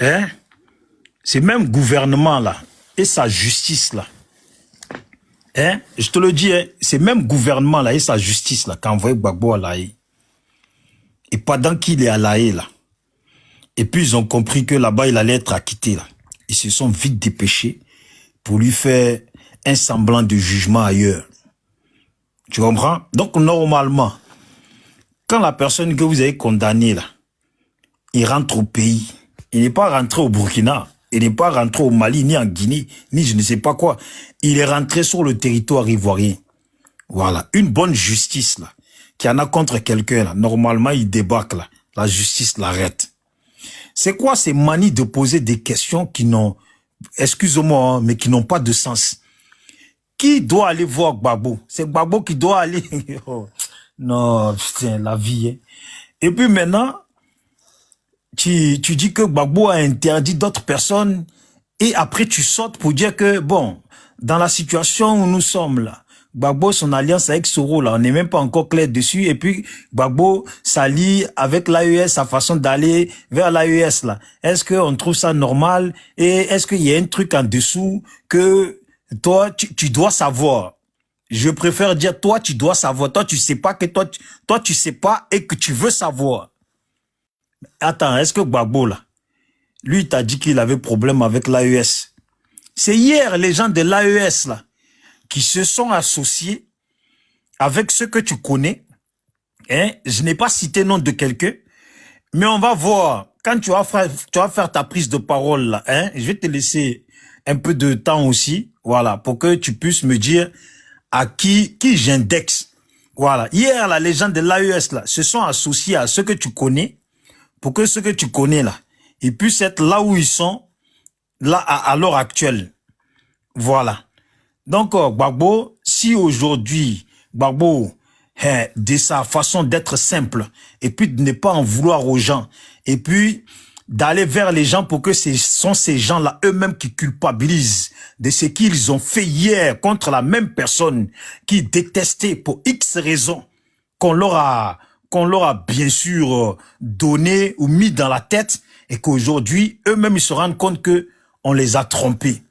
hein, ce même gouvernement-là et sa justice-là, hein, je te le dis, hein, ce même gouvernement-là et sa justice-là qui a envoyé Gbagbo à La Haye. Et pendant qu'il est à La Haye, là, et puis ils ont compris que là-bas, il allait être acquitté, là. Ils se sont vite dépêchés pour lui faire un semblant de jugement ailleurs. Tu comprends? Donc, normalement, quand la personne que vous avez condamnée, là, il rentre au pays, il n'est pas rentré au Burkina, il n'est pas rentré au Mali, ni en Guinée, ni je ne sais pas quoi. Il est rentré sur le territoire ivoirien. Voilà. Une bonne justice, là, qui en a contre quelqu'un, là. Normalement, il débarque, là. La justice l'arrête. C'est quoi ces manies de poser des questions qui n'ont, excuse-moi, hein, mais qui n'ont pas de sens? Qui doit aller voir Gbagbo? C'est Gbagbo qui doit aller. Oh, non, putain, la vie. Hein. Et puis maintenant, tu dis que Gbagbo a interdit d'autres personnes et après tu sautes pour dire que, bon, dans la situation où nous sommes là, Gbagbo, son alliance avec Soro, là, on n'est même pas encore clair dessus. Et puis, Gbagbo s'allie avec l'AES, sa façon d'aller vers l'AES, là. Est-ce qu'on trouve ça normal? Et est-ce qu'il y a un truc en dessous que toi, tu dois savoir? Je préfère dire, toi, tu dois savoir. Toi, tu sais pas que toi, tu sais pas et que tu veux savoir. Attends, est-ce que Gbagbo, là, lui, t'a dit qu'il avait problème avec l'AES? C'est hier, les gens de l'AES, là, qui se sont associés avec ceux que tu connais. Hein? Je n'ai pas cité le nom de quelqu'un, mais on va voir. Quand tu vas faire ta prise de parole, là, hein? Je vais te laisser un peu de temps aussi, voilà, pour que tu puisses me dire à qui j'indexe. Voilà. Hier, là, les gens de l'AES, là, se sont associés à ceux que tu connais, pour que ceux que tu connais, là, ils puissent être là où ils sont, là, à l'heure actuelle. Voilà. Donc, Gbagbo, si aujourd'hui, Gbagbo, de sa façon d'être simple, et puis de ne pas en vouloir aux gens, et puis d'aller vers les gens pour que ce sont ces gens-là eux-mêmes qui culpabilisent de ce qu'ils ont fait hier contre la même personne qui détestait pour X raisons qu'on leur a bien sûr donné ou mis dans la tête et qu'aujourd'hui, eux-mêmes, ils se rendent compte que on les a trompés.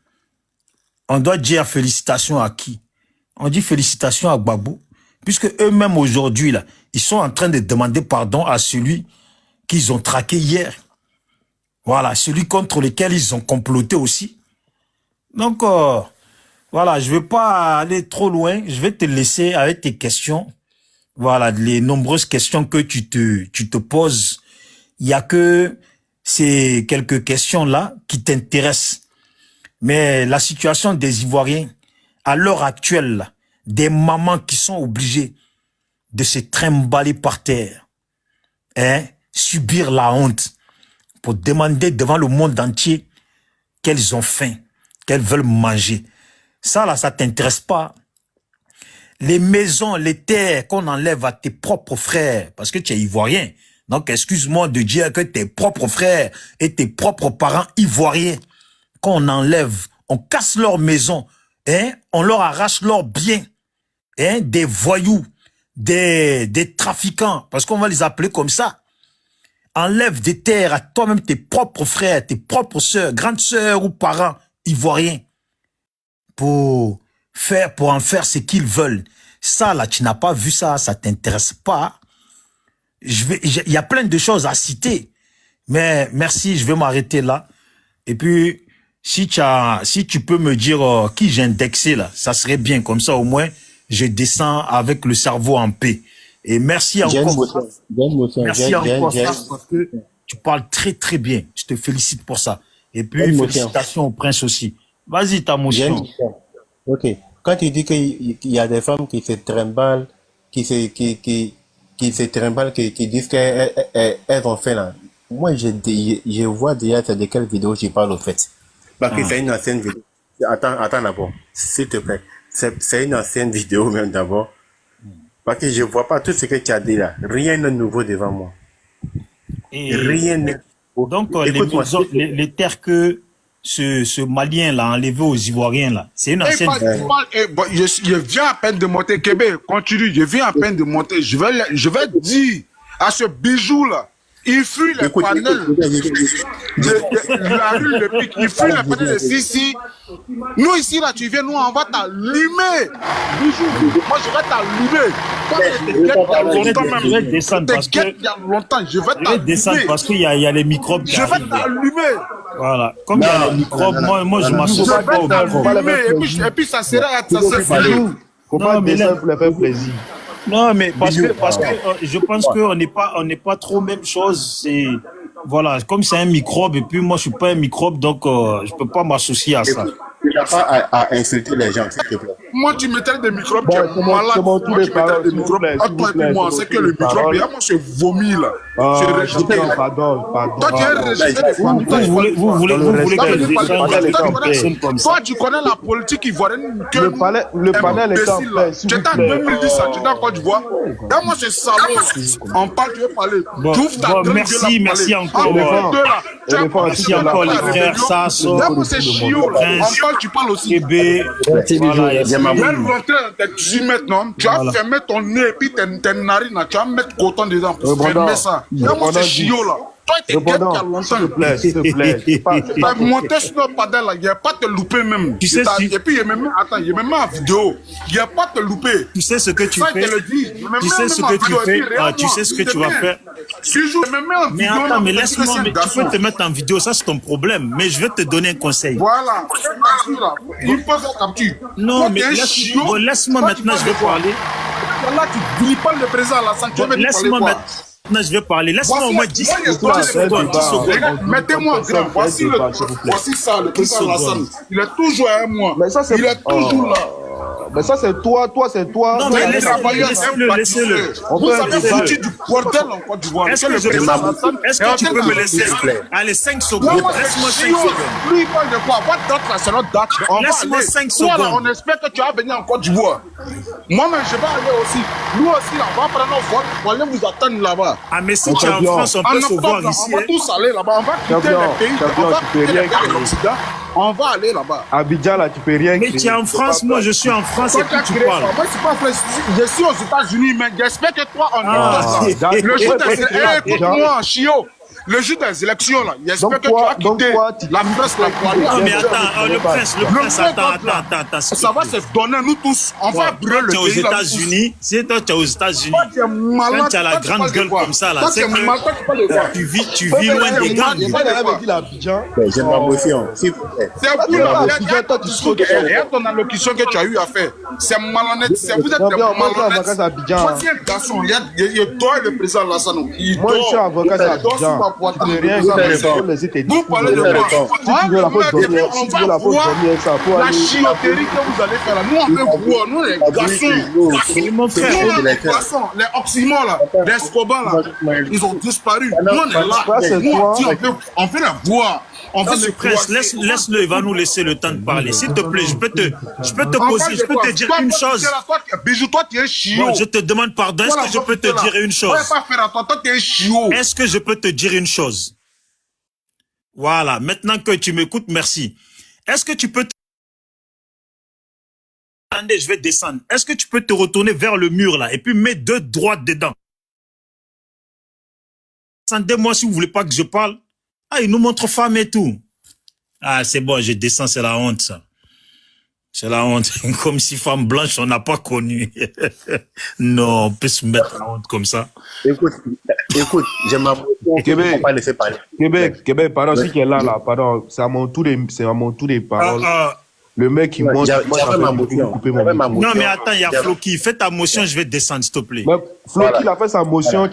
On doit dire félicitations à qui? On dit félicitations à Gbagbo, puisque eux-mêmes aujourd'hui, là, ils sont en train de demander pardon à celui qu'ils ont traqué hier. Voilà, celui contre lequel ils ont comploté aussi. Donc, voilà, je ne vais pas aller trop loin, je vais te laisser avec tes questions. Voilà, les nombreuses questions que tu te poses. Il n'y a que ces quelques questions-là qui t'intéressent. Mais la situation des Ivoiriens, à l'heure actuelle, là, des mamans qui sont obligées de se trimballer par terre, hein, subir la honte pour demander devant le monde entier qu'elles ont faim, qu'elles veulent manger. Ça, là, ça t'intéresse pas. Les maisons, les terres qu'on enlève à tes propres frères, parce que tu es Ivoirien. Donc, excuse-moi de dire que tes propres frères et tes propres parents ivoiriens, qu'on enlève, on casse leurs maisons, hein, on leur arrache leurs biens, hein, des voyous, des trafiquants, parce qu'on va les appeler comme ça. Enlève des terres à toi-même, tes propres frères, tes propres sœurs, grandes sœurs ou parents ivoiriens, pour en faire ce qu'ils veulent. Ça, là, tu n'as pas vu ça, ça t'intéresse pas. Il y a plein de choses à citer, mais merci, je vais m'arrêter là. Et puis, si tu peux me dire qui j'ai indexé là, ça serait bien. Comme ça, au moins, je descends avec le cerveau en paix. Et merci encore. Merci encore parce que tu parles très très bien. Je te félicite pour ça. Et puis, félicitations au prince aussi. Vas-y, ta motion. Ok. Quand tu dis qu'il y a des femmes qui se trimballent, qui se trimballent, qui disent qu'elles ont fait là. Moi, je vois déjà c'est de quelle vidéo tu parles au fait. Parce que c'est une ancienne vidéo. Attends d'abord, s'il te plaît. C'est une ancienne vidéo même d'abord. Parce que je vois pas tout ce que tu as dit là. Rien de nouveau devant moi. Rien de nouveau. Donc, les terres que ce Malien là a enlevé aux Ivoiriens là, c'est une ancienne vidéo. Je viens à peine de monter. Québec, continue. Je viens à peine de monter. Je vais dire à ce bijou là Il fuit les panels de la rue Le Pic. Il fuit les panels de Sissi. Nous, ici, là, tu viens, nous, on va t'allumer. Moi, je vais t'allumer. Toi, Je vais descendre parce que... il y a longtemps, je vais Je vais descendre t'allumer. parce qu'il y a les microbes qui Je vais arrivent. t'allumer. Voilà. Comme il y a les microbes, moi je m'associe Je pas aux vais microbes. t'allumer. Et puis, ça sera fini. Faut Non, pas mais descendre là- pour leur faire plaisir. Non, mais parce que je pense qu'on n'est pas trop même chose. C'est voilà, comme c'est un microbe et puis moi je suis pas un microbe, donc je peux pas m'associer à ça. Tu n'as pas à insulter les gens, s'il te plaît. Moi, tu me traites des microbes, tu Bon, es c'est bon, malade. c'est bon, Moi, tous tu les me traites paroles, des s'il vous microbes. plaît, Ah, s'il toi vous et puis plaît, moi, s'il c'est vous que plaît, le microbe, paroles. et moi, je vomis, là. J'ai rejeté. Toi, tu es rejeté des fois. Vous voulez que je défende avec une personne comme ça. Toi, tu connais la politique ivoirienne que Le panel est en paix, s'il tu vous étais en plaît. 2010, tu étais en Côte d'Ivoire. Et moi, c'est salaud. On parle, tu veux parler. Bon, Tu ouvres ta bon, grande merci, gueule à merci parler. encore. Entre deux, là, tu as Éléphant, parlé merci sur la encore, les rébellion. frères Sasso. Là, moi, c'est chiot, là. Prince. On parle, tu parles aussi. Kébé, voilà, il y a Bien, ça. maman. Tu vas rentrer dans tes 18 mètres, non? Tu vas Voilà. fermer ton nez et puis tes narines, là. Tu vas mettre coton dedans pour Répondant. fermer ça. Et moi, c'est Répondant chiot, là. Toi, t'es guette il y a Répondant, longtemps. s'il te plaît, s'il te plaît. C'est pas- c'est pas- T'as monté sur le padel, là. Il n'y a pas te louper même. Tu sais, si- Et puis, il y a même, attends, il y a même en vidéo. Il n'y a pas te louper. Tu sais ce que tu Ça, fais. je te le dis. Tu sais ce que tu fais. Tu sais ce que tu vas faire. Si je me mets en Mais vidéo, attends, là, mais pour laisse-moi, dire que mais c'est un tu peux garçon. te mettre en vidéo, ça c'est ton problème. Mais je vais te donner un conseil. Voilà. Il faut faire capture. Non, Toi, mais t'es un chiot. bon, laisse-moi Toi, maintenant, tu je vais parles de quoi? parler. Là, tu dis pas le président Alassane. Tu Bon, veux laisse-moi parler quoi? maintenant, je vais parler. Laisse-moi au moins 10 moi, il y a secondes. pas de 10 secondes, 10 secondes. Les gars, mettez-moi grand. Voici ça, le président Alassane. Il est toujours à moi. Mais ça, c'est- Il est toujours là. Mais ça, c'est toi, c'est toi. Non, Toi, mais la- laissez-le. On Vous peut avez débattre. foutu du bordel en Côte d'Ivoire. Est-ce que le président Alassane est-ce est en que tu train peux de me faire laisser? ça. Allez, 5 Moi, secondes. moi, Laisse-moi c'est 5 chiot. secondes. Lui, il parle de quoi? What date là, c'est notre date. On va Laisse-moi aller. 5 Toi, là, secondes. on espère que tu vas venir en Côte d'Ivoire. Moi-même, je vais aller aussi. Nous aussi, là, on va prendre nos vols pour aller vous attendre là-bas. Ah, mais si On tu es en champion. France, on En peut se octobre, voir là, ici. on va hein. tous aller là-bas. On va quitter Champion, les pays. champion, On va tu peux quitter les rien pays de créer. l'Occident. On va aller là-bas. Abidjan, là, tu peux rien Mais créer. tu es en France, moi je suis en France et Toi, tu as puis tu créé ça. parles. Moi, c'est pas vrai. Je suis aux États-Unis, mais j'espère que toi, on Ah, est là. Le jour des élections, Abidjan. écoute-moi, chiot. Le jour des élections, là, j'espère Donc que tu vas donc quitter toi, tu- la France, la pour aller Non, mais à- attends, le prince, attends. Ça va se donner, nous tous. On va brûler le Tu es aux pays. là, nous États-Unis, si toi tu es aux États-Unis, Toi, tu es malade. quand tu as la Toi, tu grande parles de gueule quoi? comme ça, là, Toi, c'est tu es que malade. Toi, tu parles de quoi? tu vis loin des mais gangs. moi, Pas d'aller dire l'Abidjan. J'ai ma motion, s'il vous plaît. C'est vous tu là, parles de regarde toi, ton tu discours sais que- et ton allocution que tu as eu à faire. C'est malhonnête, c'est vous êtes Non, des mais moi, je suis avocat malhonnêtes. à Abidjan. Toi, tu es un garçon, il y a toi et le président Alassane. Il Moi, je dort. suis avocat à Il dort sur ma Abidjan. Tu poitrine. peux rien Le président créer. Alassane. Tu peux laisser tes Vous discours. parlez de Vous quoi? avez raison. Si tu veux la faute Et puis, donner, on si tu va veux la faute voir donner, ça, faut la aller. chioterie que vous allez faire là. Nous, on veut voir. Nous, les garçons. Mon frère, Nous, les garçons, les oxymores là, les Escobar là, ils ont disparu. Nous, on est là. Ça, c'est Nous, toi. on fait la voix. On non, fait mais se prince, croiser. laisse-le, il va nous laisser le temps de parler. S'il te plaît, je peux te On poser, parle je de peux quoi? te dire Toi, une toi, chose. Bijou, toi, tu es un chiot. Bon, je te demande pardon, est-ce Voilà, que je peux te toi, dire une Ouais, chose? pas faire attention, toi, tu es un chiot. Est-ce que je peux te dire une chose? Voilà, maintenant que tu m'écoutes, merci. Est-ce que tu peux Attendez, je vais descendre. Est-ce que tu peux te retourner vers le mur là et puis mettre 2 droites dedans? Descendez-moi si vous voulez pas que je parle. Ah, il nous montre femme et tout. Ah, c'est bon, je descends, c'est la honte ça. C'est la honte. Comme si femme blanche, on n'a pas connu. Non, on peut se mettre la honte comme ça. Écoute, j'ai ma motion. Québec. On va pas laisser parler. Québec, pardon, si qui est là, pardon, c'est à mon tour des paroles. Le mec qui monte, J'avais moi, ma j'avais motion. coupé mon J'avais ma micro. motion. Non, mais attends, il y a Floki. Fais ta motion, je vais descendre, s'il te plaît. Mais Floki, Voilà. il a fait sa motion,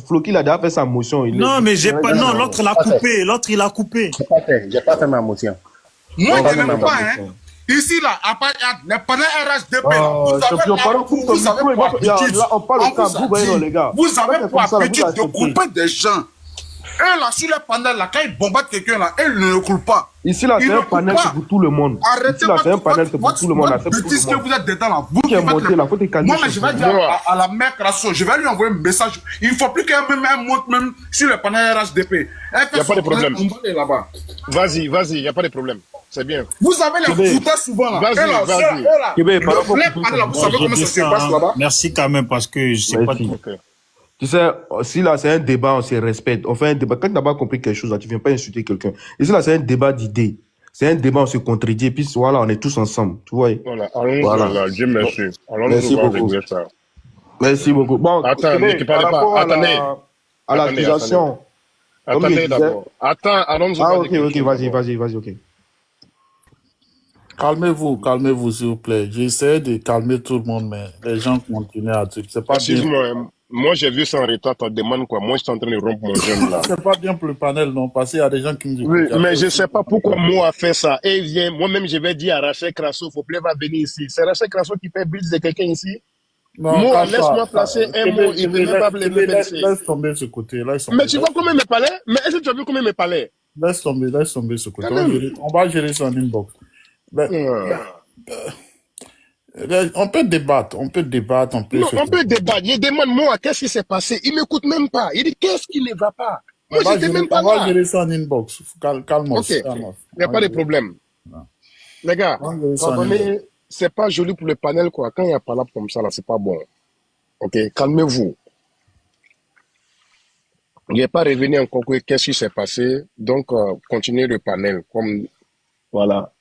Floki, il a déjà fait sa motion. Non, mais j'ai pas. Non, l'autre l'a coupé. L'autre, il a coupé. J'ai pas fait ma motion. Moi, On va je n'aime même pas, avoir hein. Ici, là, pendant RHDP, champion, pardon, coupe ton micro, là, on parle au camp, vous voyez, les gars. Vous avez Faites pour comme ça, là, habitude vous de acceptez. couper des gens. Eux, là, sur les panels, là, quand ils bombardent quelqu'un, là, eux, ils ne le coulent pas. Ici, là, Ils c'est ne un panel, coupent c'est pas. pour tout le monde. Arrêtez Ici, là, c'est un panel, c'est pour tout le monde. Là, c'est pour tout bêtise le que monde. vous êtes dedans, là. Vous Qui est faites monté, le- là, faut te calmer. Moi, mais je vais dire à la mère Crasso, je vais lui envoyer un message. Il ne faut plus qu'elle monte même sur le panel RHDP. Elle fait Y a pas de problème. On va aller là-bas. Vas-y, il n'y a pas de problème. C'est bien. Vous avez les Québec. fouteurs souvent, là. Vas-y, Et là, vas-y. ça, et là, Québec, le par rapport vrai au- panel, là, vous savez Je comment ça se descends, passe hein. là-bas? Merci quand même parce que je sais pas Merci. tout. Ok. Tu sais, si là c'est un débat, on se respecte. On fait un débat. Quand tu n'as pas compris quelque chose, là, tu ne viens pas insulter quelqu'un. Et si là c'est un débat d'idées, c'est un débat, on se contredit, et puis voilà, on est tous ensemble. Tu vois? Voilà, allons-nous, Voilà. voilà, Dieu merci. Allons-nous Merci voir beaucoup. régler ça. Merci beaucoup. Bon, Attends, mais tu par parles pas. rapport Attendez. à l'accusation, comme je Attendez disais. d'abord. Attends, allons-nous Ah, voir ok, ok, vas-y, ok. Calmez-vous, s'il vous plaît. J'essaie de calmer tout le monde, mais les gens continuent à dire. C'est pas bien. Excuse-moi, hein. Moi j'ai vu ça en retard, tu demandes quoi? Moi je suis en train de rompre mon jeune là. C'est pas bien pour le panel, non, parce qu'il y a des gens qui me disent. Oui, mais je ne sais pas pourquoi Mo a fait ça. Et vient, moi-même je vais dire à Rachel Crasso, faut plaît, va venir ici. C'est Rachel Crasso qui fait bise de quelqu'un ici. Non, Mo, calme-toi. laisse-moi placer un mot, il ne veut pas me laisse laisser. tomber ce côté. Mais tu vois comment il me parlait? Mais est-ce que tu as vu comment il me parlait? Laisse tomber ce côté. Quand même. On va gérer ça en inbox. On peut débattre, Non, on peut débattre. Je demande Mo, qu'est-ce qui s'est passé? Il ne m'écoute même pas. Il dit, qu'est-ce qui ne va pas? Moi, je n'étais même pas on va là. gérer ça en inbox. Calme-toi. Ok, il n'y a pas de problème. Les gars, comprenez, c'est pas joli pour le panel, quoi. Quand il y a pas là comme ça, là, c'est pas bon. Ok, calmez-vous. Il n'est pas revenu encore, qu'est-ce qui s'est passé. Donc, continuez le panel, comme, voilà.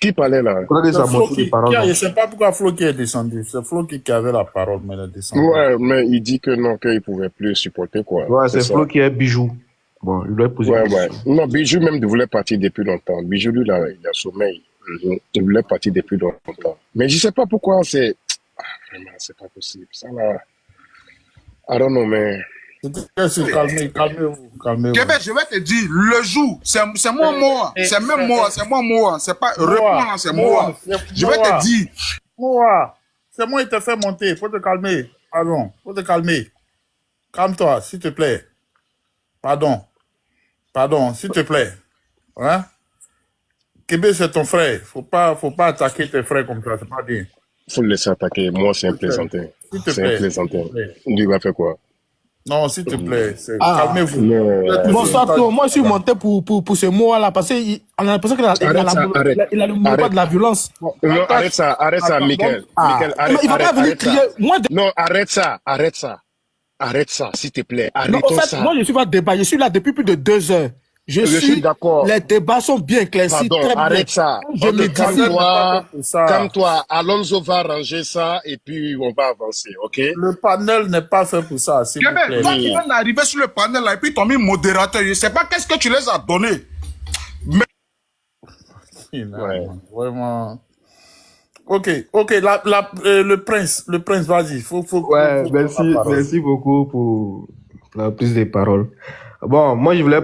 Qui parlait là? Je ne sais pas pourquoi Flo qui est descendu. C'est Flo qui avait la parole, mais il est descendu. Ouais, mais il dit que non, qu'il ne pouvait plus supporter, quoi. Ouais, c'est Flo qui est bijou. Bon, il doit poser une question. Non, Bijou même voulait partir depuis longtemps. Bijou, lui, là, il a sommeil. Il voulait partir depuis longtemps. Mais je ne sais pas pourquoi c'est... Ah, vraiment, c'est pas possible. Ça, là... I don't know, mais... Calmez-vous. Québec, je vais te dire, le jour, c'est moi. C'est même moi. C'est pas répondre, c'est moi. Je vais te dire. Moi, c'est moi qui te fait monter. Il faut te calmer. Pardon, faut te calmer. Calme-toi, s'il te plaît. Pardon, s'il te plaît. Hein? Québec, c'est ton frère. Faut pas attaquer tes frères comme ça, c'est pas bien. Faut le laisser attaquer. Moi, c'est un plaisantin. C'est un plaisantin. Il va faire quoi? Non, s'il te plaît, calmez-vous. Bonsoir, moi je suis monté pour ce mot-là parce qu'on a l'impression qu'il a le monopole de la violence. Non, arrête ça, Michael. Arrête, il va pas venir crier. Non, arrête ça, s'il te plaît. Arrête ça. Moi, je ne suis pas débat, je suis là depuis plus de 2 heures. Je suis d'accord. Les débats sont bien éclaircis. Pardon, arrête ça. Calme-toi. Alonso va ranger ça et puis on va avancer, ok? Le panel n'est pas fait pour ça, s'il vous plaît. Toi qui viens d'arriver sur le panel là et puis t'as mis modérateur, je ne sais pas qu'est-ce que tu les as donnés. Ouais. Vraiment. Ok, le prince, vas-y. Merci beaucoup pour la prise de parole. Bon, moi, je voulais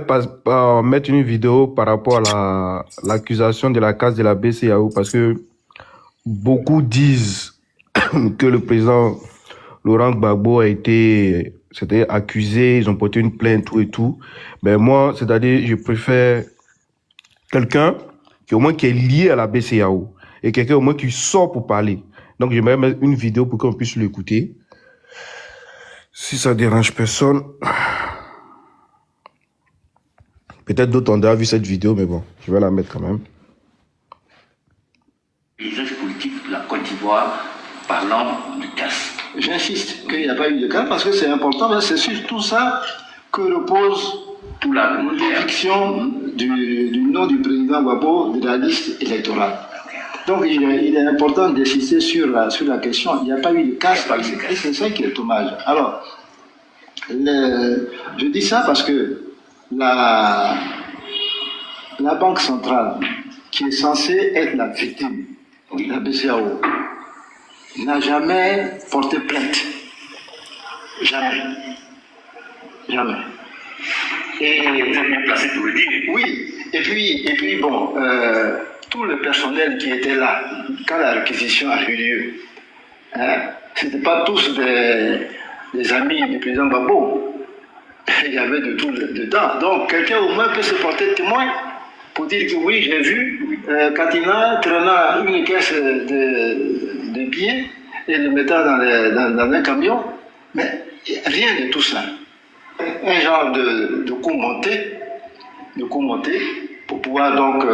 mettre une vidéo par rapport à l'accusation de la casse de la BCEAO parce que beaucoup disent que le président Laurent Gbagbo c'était accusé, ils ont porté une plainte, tout et tout. Mais moi, c'est-à-dire, je préfère quelqu'un qui est lié à la BCEAO et quelqu'un au moins qui sort pour parler. Donc, j'aimerais mettre une vidéo pour qu'on puisse l'écouter. Si ça dérange personne... Peut-être d'autres ont déjà vu cette vidéo, mais bon, je vais la mettre quand même. Paysage politique de la Côte d'Ivoire parlant de casse. J'insiste qu'il n'y a pas eu de casse parce que c'est important, mais c'est surtout ça que repose toute l'élection du nom du président Gbagbo de la liste électorale. Donc il est important d'insister sur la question. Il n'y a pas eu de casse, et c'est ça qui est dommage. Alors, je dis ça parce que la Banque centrale, qui est censée être la victime de la BCEAO, n'a jamais porté plainte. Jamais. Et vous êtes bien placé pour le dire. Oui, et puis bon, tout le personnel qui était là quand la réquisition a eu lieu, ce n'étaient pas tous des amis du président Gbagbo. Il y avait de tout dedans. Donc, quelqu'un au moins peut se porter témoin pour dire que oui, j'ai vu Katina traînant une caisse de billets et le mettant dans un camion. Mais rien de tout ça. Un genre de coup monté pour pouvoir donc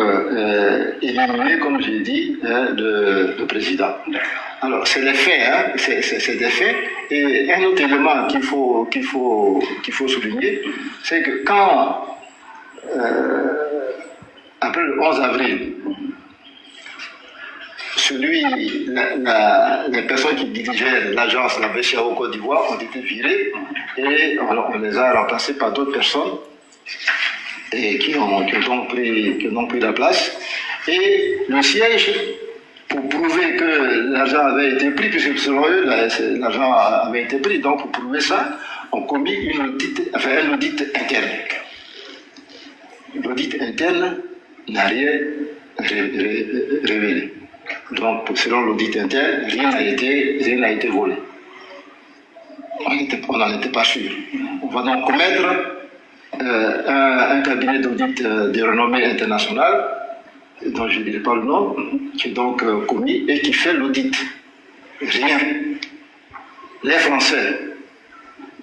éliminer, comme j'ai dit, le président. Alors, c'est les faits, hein, c'est des faits. Et un autre élément qu'il faut souligner, c'est que quand, après le 11 avril, les personnes qui dirigeaient l'agence, la BCAO Côte d'Ivoire, ont été virées et on les a remplacées par d'autres personnes et qui ont pris la place. Et le siège, pour prouver que l'argent avait été pris, puisque selon eux, l'argent avait été pris, donc pour prouver ça, on commis un audit interne. L'audit interne n'a rien révélé. Donc, selon l'audit interne, rien n'a été volé. On n'en était pas sûr. On va donc commettre un cabinet d'audit de renommée internationale, dont je ne dirai pas le nom, qui est donc commis et qui fait l'audit. Rien. Les Français,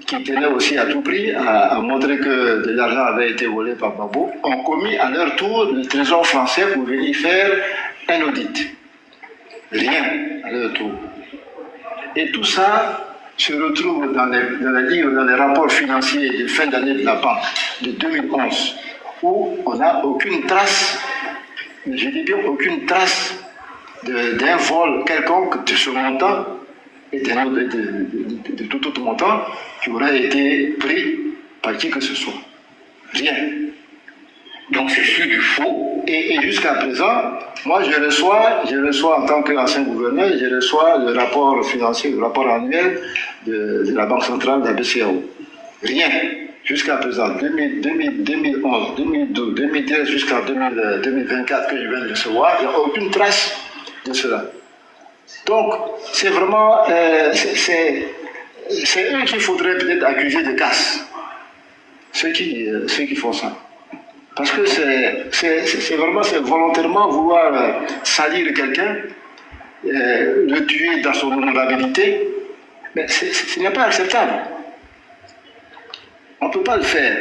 qui tenaient aussi à tout prix à montrer que de l'argent avait été volé par Gbagbo, ont commis à leur tour le trésor français pour venir faire un audit. Rien à leur tour. Et tout ça se retrouve dans les livres, dans les rapports financiers de fin d'année de la banque de 2011, où on n'a aucune trace, je dis bien aucune trace d'un vol quelconque de ce montant et de tout autre montant qui aurait été pris par qui que ce soit. Rien. Donc c'est sur du faux. Et jusqu'à présent, moi je reçois en tant qu'ancien gouverneur, je reçois le rapport financier, le rapport annuel de la Banque centrale de la BCAO. Rien. Jusqu'à présent, 2011, 2012, 2013 jusqu'à 2024 que je viens de recevoir, il n'y a aucune trace de cela. Donc, c'est vraiment, c'est eux qu'il faudrait peut-être accuser de casse. Ceux qui font ça. Parce que c'est vraiment volontairement vouloir salir quelqu'un, le tuer dans son honorabilité, mais ce n'est pas acceptable. On ne peut pas le faire.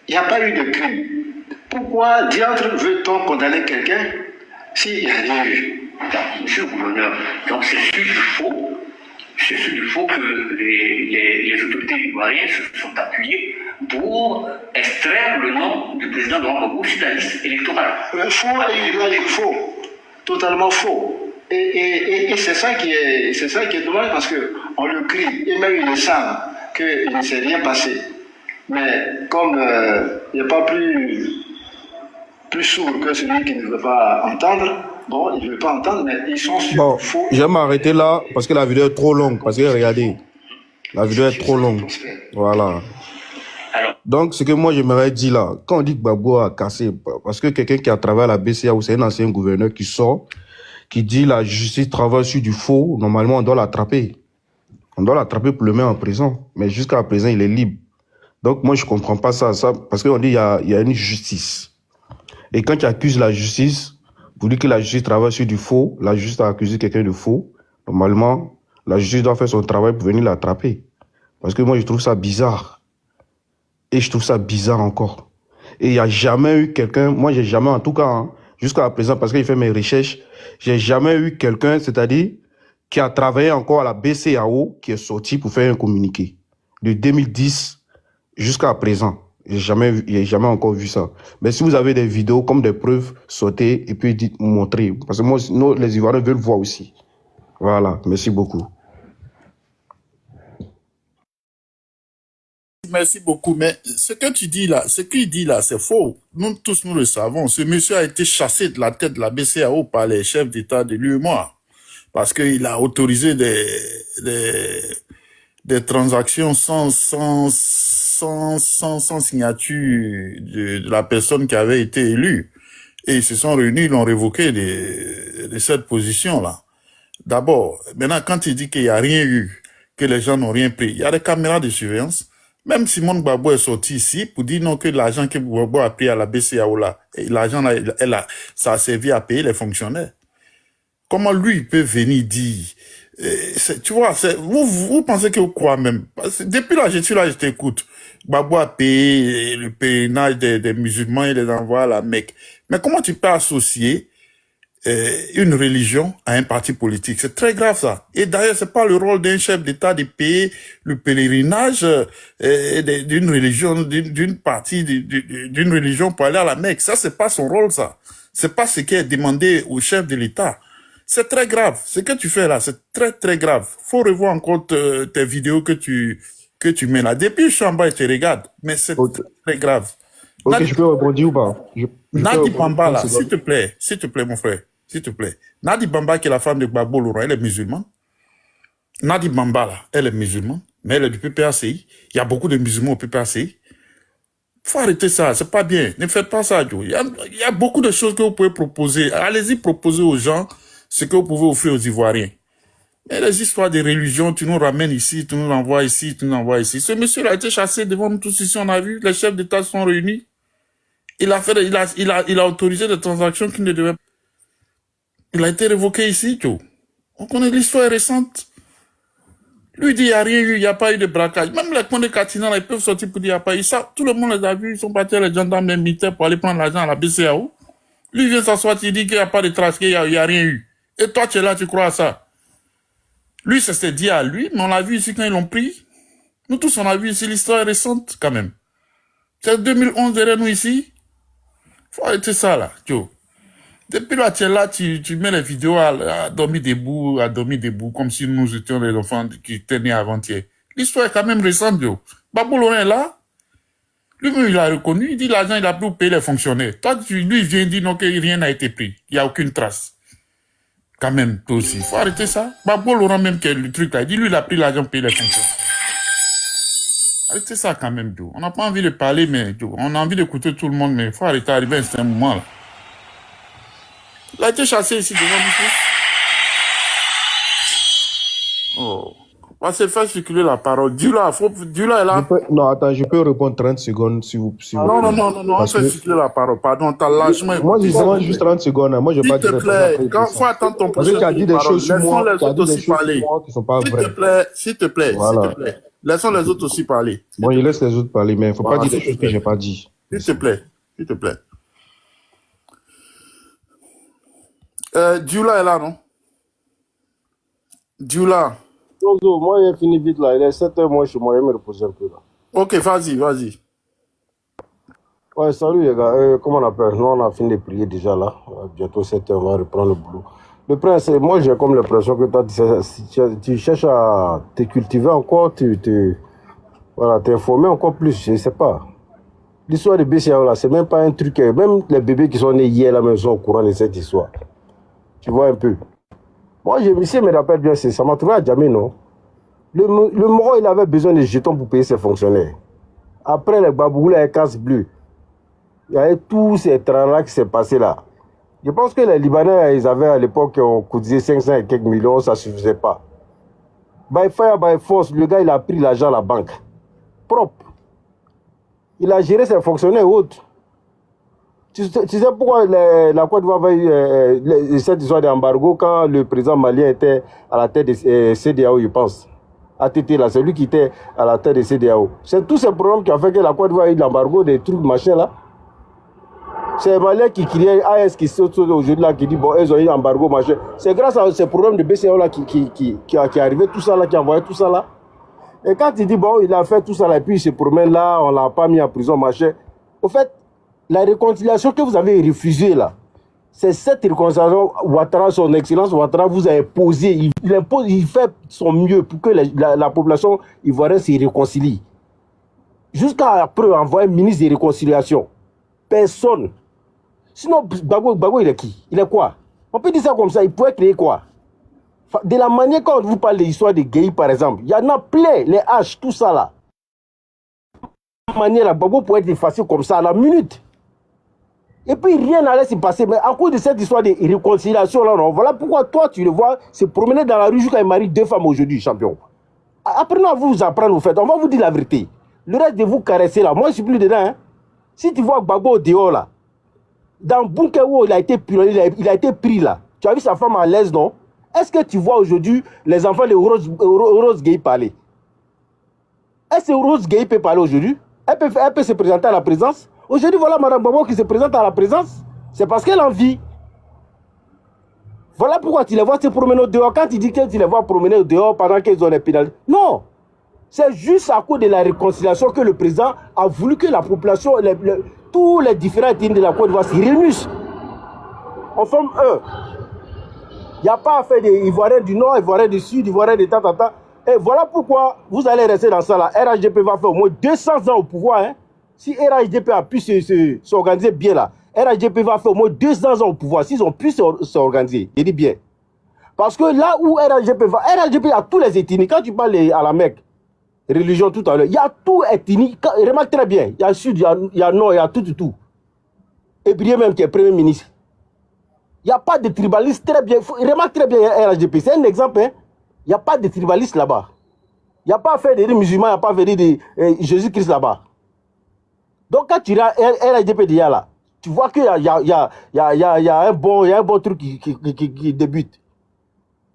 Il n'y a pas eu de crime. Pourquoi diantre veut-on condamner quelqu'un s'il n'y a rien eu? Monsieur le gouverneur, donc c'est sur du faux. C'est sur du faux que les autorités ivoiriennes se sont appuyées pour extraire le nom du président Laurent Gbagbo sur la liste électorale. Faux, totalement faux. Et c'est ça qui est dommage parce qu'on le crie, et même il le savent qu'il ne s'est rien passé. Mais comme il n'y a pas plus sourd que celui qui ne veut pas entendre, bon, il ne veut pas entendre, mais ils sont sur faux. Je vais m'arrêter là parce que la vidéo est trop longue. Parce que regardez, la vidéo est trop longue. Voilà. Donc, ce que moi j'aimerais dire là, quand on dit que Gbagbo a cassé, parce que quelqu'un qui a travaillé à la BCAO, c'est un ancien gouverneur qui sort, qui dit la justice travaille sur du faux, normalement on doit l'attraper. On doit l'attraper pour le mettre en prison. Mais jusqu'à présent, il est libre. Donc moi je comprends pas ça parce qu'on dit il y a une justice. Et quand tu accuses la justice, vous dites que la justice travaille sur du faux, la justice a accusé quelqu'un de faux, normalement, la justice doit faire son travail pour venir l'attraper. Parce que moi je trouve ça bizarre. Et je trouve ça bizarre encore. Et il n'y a jamais eu quelqu'un, moi j'ai jamais en tout cas, hein, jusqu'à présent, parce que j'ai fait mes recherches, j'ai jamais eu quelqu'un, c'est-à-dire qui a travaillé encore à la BCAO, qui est sorti pour faire un communiqué. De 2010 jusqu'à présent. J'ai jamais encore vu ça. Mais si vous avez des vidéos comme des preuves, sortez et puis dites, montrez. Parce que moi, nous, les Ivoiriens veulent voir aussi. Voilà. Merci beaucoup. Merci beaucoup. Mais ce que tu dis là, ce qu'il dit là, c'est faux. Nous tous, nous le savons. Ce monsieur a été chassé de la tête de la BCAO par les chefs d'État de l'UEMOA. Parce qu'il a autorisé des transactions sans signature de la personne qui avait été élue. Et ils se sont réunis, ils ont révoqué de cette position-là. D'abord, maintenant, quand il dit qu'il n'y a rien eu, que les gens n'ont rien pris, il y a des caméras de surveillance. Même Simon Gbagbo est sorti ici pour dire non que l'argent que Gbagbo a pris à la BCAO là, l'argent là, ça a servi à payer les fonctionnaires. Comment lui peut venir dire, tu vois, vous pensez que vous croyez même. Depuis là, je suis là, je t'écoute. Gbagbo a payé le pèlerinage des musulmans et les envoie à la Mecque. Mais comment tu peux associer une religion à un parti politique? C'est très grave ça. Et d'ailleurs, c'est pas le rôle d'un chef d'État de payer le pèlerinage d'une religion, d'une partie d'une religion pour aller à la Mecque. Ça, c'est pas son rôle, ça. C'est pas ce qui est demandé au chef de l'État. C'est très grave. Ce que tu fais là, c'est très très grave. Faut revoir encore tes vidéos que tu mets là. Depuis, je suis en bas et tu regardes. Mais c'est très grave. Ok, Nadi, je peux répondre ou pas? Nadi Bamba là, s'il te plaît, mon frère, s'il te plaît. Nadi Bamba, qui est la femme de Gbagbo Laurent, elle est musulmane. Nadi Bamba là, elle est musulmane, mais elle est du PPACI. Il y a beaucoup de musulmans au PPACI. Faut arrêter ça, c'est pas bien. Ne faites pas ça, Joe. Il y a beaucoup de choses que vous pouvez proposer. Allez-y proposer aux gens ce que vous pouvez offrir aux Ivoiriens. Mais les histoires de religion, tu nous ramènes ici, tu nous envoies ici, tu nous envoies ici. Ce monsieur a été chassé devant nous tous ici, on a vu, les chefs d'État sont réunis. Il a autorisé des transactions qu'il ne devait pas. Il a été révoqué ici, tout. On connaît l'histoire récente. Lui dit, il n'y a rien eu, il n'y a pas eu de braquage. Même les coins de Katina, ils peuvent sortir pour dire, il n'y a pas eu ça. Tout le monde les a vus, ils sont partis, les gendarmes, les militaires, pour aller prendre l'argent à la BCAO. Lui, il vient s'asseoir, il dit qu'il n'y a pas de traces, qu'il n'y a rien eu. Et toi, tu es là, tu crois à ça. Lui, ça s'est dit à lui, mais on l'a vu ici quand ils l'ont pris. Nous tous, on a vu ici l'histoire récente, quand même. C'est 2011 derrière nous ici. Faut arrêter ça, là, Joe. Depuis là, tu es là, tu mets les vidéos à dormir debout, comme si nous étions les enfants qui étaient nés avant-hier. L'histoire est quand même récente, Joe. Babou Laurent est là. Lui-même, il a reconnu. Il dit l'argent, il a pu payer les fonctionnaires. Toi, lui, il vient dire non, que rien n'a été pris. Il n'y a aucune trace. Quand même, toi aussi. Faut arrêter ça. Babou Laurent, même, que le truc là, il dit lui, il a pris l'argent pour payer les fonctionnaires. Arrêtez ça quand même, Joe. On n'a pas envie de parler, mais Joe, on a envie d'écouter tout le monde, mais il faut arrêter d'arriver à un certain moment là. Il a été chassé ici devant nous tous. Oh. On va se faire circuler la parole. Dula est là. Non, attends, je peux répondre 30 secondes si vous non, on fait circuler la parole. Pardon, t'as largement écouté. Moi, je demande juste 30 secondes. Moi, je vais pas dire. S'il te plaît, quand faut attendre ton prochain tour de parole, laissons les autres aussi parler. S'il te plaît. Laissons les autres aussi parler. Bon, je laisse les autres parler, mais il ne faut pas dire des choses que je n'ai pas dit. S'il te plaît. Dula est là, non? Dula. Moi, j'ai fini vite là. Il est 7h, moi, je vais me reposer un peu là. Ok, vas-y. Ouais, salut les gars. Comment on appelle? Nous, on a fini de prier déjà là. Bientôt 7h, on va reprendre le boulot. Le prince, moi, j'ai comme l'impression que toi, tu cherches à te cultiver encore, voilà, t'informer encore plus, je ne sais pas. L'histoire de BCAO là, c'est même pas un truc. Même les bébés qui sont nés hier là, même sont au courant de cette histoire. Tu vois un peu. Moi, je me rappelle bien, ça m'a trouvé à Djamé, non? Le Moro, il avait besoin de jetons pour payer ses fonctionnaires. Après, les Babou, les casse bleus. Il y avait tous ces trains-là qui s'est passé là. Je pense que les Libanais, ils avaient à l'époque cotisé 500 et quelques millions, ça ne suffisait pas. By fire, by force, le gars, il a pris l'argent à la banque. Propre. Il a géré ses fonctionnaires et autres. Tu sais pourquoi la Côte d'Ivoire avait eu cette histoire d'embargo quand le président malien était à la tête de CEDEAO, je pense. ATT là, c'est lui qui était à la tête de CEDEAO. C'est tous ces problèmes qui ont fait que la Côte d'Ivoire a eu l'embargo des trucs machin là. C'est les Maliens qui criaient AS qui saute aujourd'hui là, qui dit bon, ils ont eu l'embargo machin. C'est grâce à ces problèmes de BCAO là qui est arrivé tout ça là, qui a envoyé tout ça là. Et quand il dit bon, il a fait tout ça là, et puis il se promène là, on l'a pas mis en prison machin. Au fait, la réconciliation que vous avez refusée là, c'est cette réconciliation, Ouattara, son excellence Ouattara vous a imposé. Il fait son mieux pour que la population ivoirienne se réconcilie. Jusqu'à après envoyer un ministre de réconciliation. Personne. Sinon, Gbagbo, il est qui? Il est quoi? On peut dire ça comme ça, il pourrait créer quoi? De la manière quand vous parlez de l'histoire de Gueye, par exemple, il y en a plein, les haches, tout ça là. De la manière, Gbagbo pourrait être effacé comme ça à la minute. Et puis rien n'allait se passer. Mais à cause de cette histoire de réconciliation là, non, voilà pourquoi toi tu le vois se promener dans la rue jusqu'à marier 2 femmes aujourd'hui, champion. Apprenez à vous apprendre, vous faites. On va vous dire la vérité. Le reste de vous caresser là, moi je suis plus dedans. Hein. Si tu vois Gbagbo au dehors là, dans Bunkewo, il a été pris là. Tu as vu sa femme à l'aise, non? Est-ce que tu vois aujourd'hui les enfants de Rose Gueye parler? Est-ce que Rose Gueye peut parler aujourd'hui? Elle peut se présenter à la présidence? Aujourd'hui, voilà Mme Gbagbo qui se présente à la présidence. C'est parce qu'elle a envie. Voilà pourquoi tu les vois se promener au dehors. Quand tu dis que tu les vois promener au dehors pendant qu'ils ont les pénalités. Non. C'est juste à cause de la réconciliation que le président a voulu que la population, tous les différents ethnies de la Côte d'Ivoire se réunissent. On forme eux. Il n'y a pas à faire des Ivoiriens du Nord, Ivoiriens du Sud, Ivoiriens de tata. Et voilà pourquoi vous allez rester dans ça là. RHDP va faire au moins 200 ans au pouvoir. Hein. Si RHDP a pu s'organiser bien là, RHDP va faire au moins 200 ans au pouvoir. S'ils ont pu s'organiser, je dis bien. Parce que là où RHDP va, RHDP a tous les ethnies. Quand tu parles à la Mecque, religion tout à l'heure, il y a tout ethnique. Remarque très bien, il y a Sud, il y a Nord, il y a tout. Et Brié même qui est Premier ministre. Il n'y a pas de tribalistes très bien. Remarque très bien RHDP, c'est un exemple. Hein? Il n'y a pas de tribalistes là-bas. Il n'y a pas à faire des musulmans, il n'y a pas à faire de Jésus-Christ là-bas. Donc quand tu regardes RHDP d'hier là, tu vois qu'il y a un bon truc qui débute.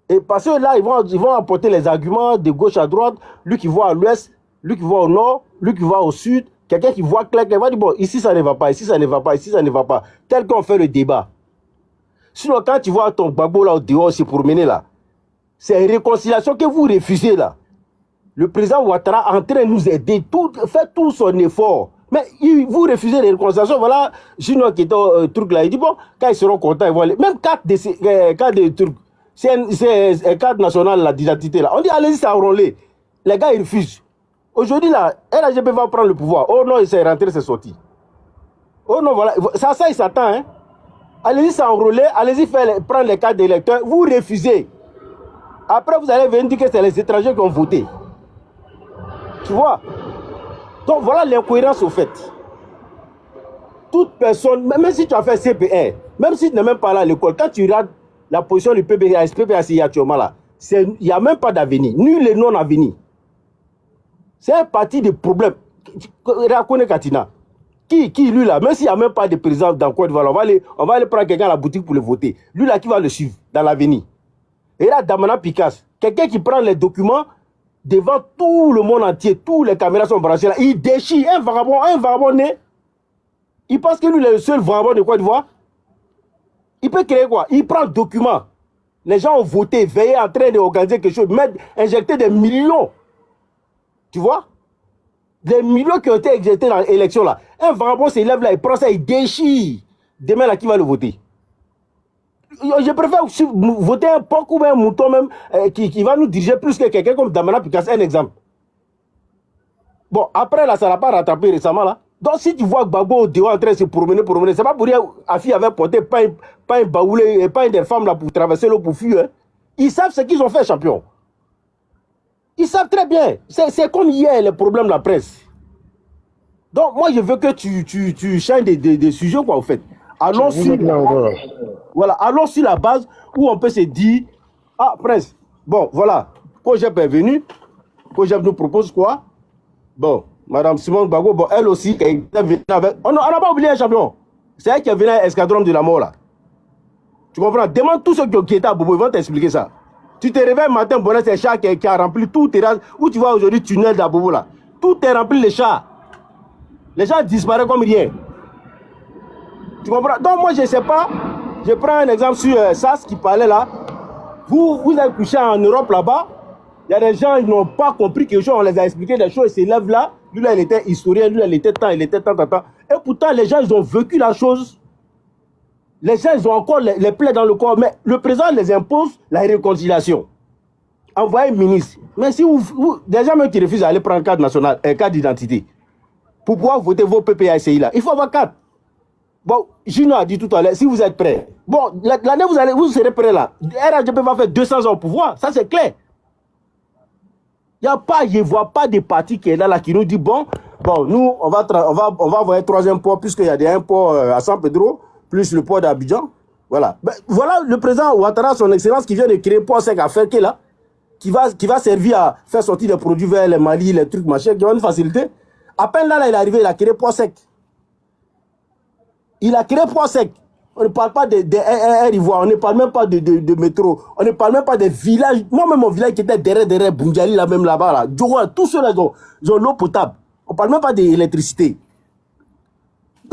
Et parce que là, ils vont apporter les arguments de gauche à droite, lui qui voit à l'ouest, lui qui voit au nord, lui qui voit au sud, quelqu'un qui voit clair, il va dire, bon, ici ça ne va pas, ici ça ne va pas, ici ça ne va pas. Tel qu'on fait le débat. Sinon, quand tu vois ton Gbagbo là au dehors se promener là, c'est une réconciliation que vous refusez là. Le président Ouattara est en train de nous aider, fait tout son effort. Mais vous refusez les réconciliations. Voilà, Junior qui est au truc là, il dit, bon, quand ils seront contents, ils vont aller. Même quatre de trucs. C'est un cadre national d'identité là. On dit allez-y, ça enrôler. Les gars ils refusent. Aujourd'hui là, RHDP va prendre le pouvoir. Oh non, il s'est rentré, c'est sorti. Oh non, voilà. Ça il s'attend. Hein. Allez-y, ça enrôler. Allez-y, prendre les cartes d'électeurs. Vous refusez. Après, vous allez venir dire que c'est les étrangers qui ont voté. Tu vois? Donc voilà l'incohérence au fait. Toute personne, même si tu as fait CPR, même si tu n'es même pas là à l'école, quand tu regardes la position du PPACI actuellement là, il n'y a même pas d'avenir, nul et non avenir. C'est un parti de problème. Rakone Katina. Qui lui là, même s'il n'y a même pas de président dans Côte d'Ivoire, on va aller prendre quelqu'un à la boutique pour le voter. Lui là qui va le suivre dans l'avenir. Et là, Damana Picasse, quelqu'un qui prend les documents devant tout le monde entier, tous les caméras sont branchées là, il déchire un vagabond né. Il pense que lui il est le seul vagabond de Côte d'Ivoire. Il peut créer quoi? Il prend le document. Les gens ont voté, veillé en train d'organiser quelque chose, injecter des millions. Tu vois? Des millions qui ont été injectés dans l'élection là. Un vagabond s'élève là, il prend ça, il déchire. Demain là, qui va le voter? Je préfère voter un porc ou un mouton même qui va nous diriger plus que quelqu'un comme Damana Picasse, un exemple. Bon, après là, ça n'a pas rattrapé récemment là. Donc si tu vois Gbagbo au dehors en train de se promener, c'est pas pour rien Afi avait porté pas un baoulé et pas des femmes là pour traverser l'eau pour fuir. Hein. Ils savent ce qu'ils ont fait, champion. Ils savent très bien. C'est comme hier les problèmes de la presse. Donc moi je veux que tu changes des sujets quoi au fait. Allons sur la base où on peut se dire, ah Prince, bon voilà, Kojep est venu, Kojep nous propose quoi? Bon, Madame Simone Gbagbo, bon, elle aussi, elle est venue avec... On n'a pas oublié un champion. C'est elle qui est venue à l'escadron de la mort là. Tu comprends? Demande tous ceux qui étaient à Bobo, ils vont t'expliquer ça. Tu te réveilles matin, bon, c'est Char qui a rempli tout terrain. Où tu vois aujourd'hui tunnel d'Abobo là. Tout est rempli les chars. Les gens disparaissent comme rien. Tu comprends? Donc moi je ne sais pas. Je prends un exemple sur SAS qui parlait là. Vous êtes couché en Europe là-bas. Il y a des gens qui n'ont pas compris quelque chose. On les a expliqué des choses. Ils s'élèvent là. Lui là il était historien. Lui là il était tant. Et pourtant les gens ils ont vécu la chose. Les gens ils ont encore les plaies dans le corps. Mais le président les impose la réconciliation. Envoyez un ministre. Mais si des gens même qui refusent d'aller prendre un carte national, un carte d'identité, pour pouvoir voter vos PPACI là, il faut avoir carte. Bon, Gino a dit tout à l'heure, si vous êtes prêts. Bon, l'année vous serez prêts là. RHDP va faire 200 ans au pouvoir, ça c'est clair. Il n'y a pas, je ne vois pas de parti qui est là qui nous dit, bon, nous, on va envoyer un troisième port, puisqu'il y a un port à San Pedro, plus le port d'Abidjan. Voilà. Ben, voilà le président Ouattara, son excellence, qui vient de créer un port sec à Ferké là, qui va servir à faire sortir des produits vers le Mali, les trucs machin, qui vont nous faciliter. À peine là, il est arrivé, il a créé port sec. Il a créé port sec. On ne parle pas de Ivoire, on ne parle même pas de métro, on ne parle même pas des villages. Moi-même, mon village qui était derrière Bungali, là même là-bas, là, tous ceux-là, ils ont l'eau potable. On ne parle même pas d'électricité.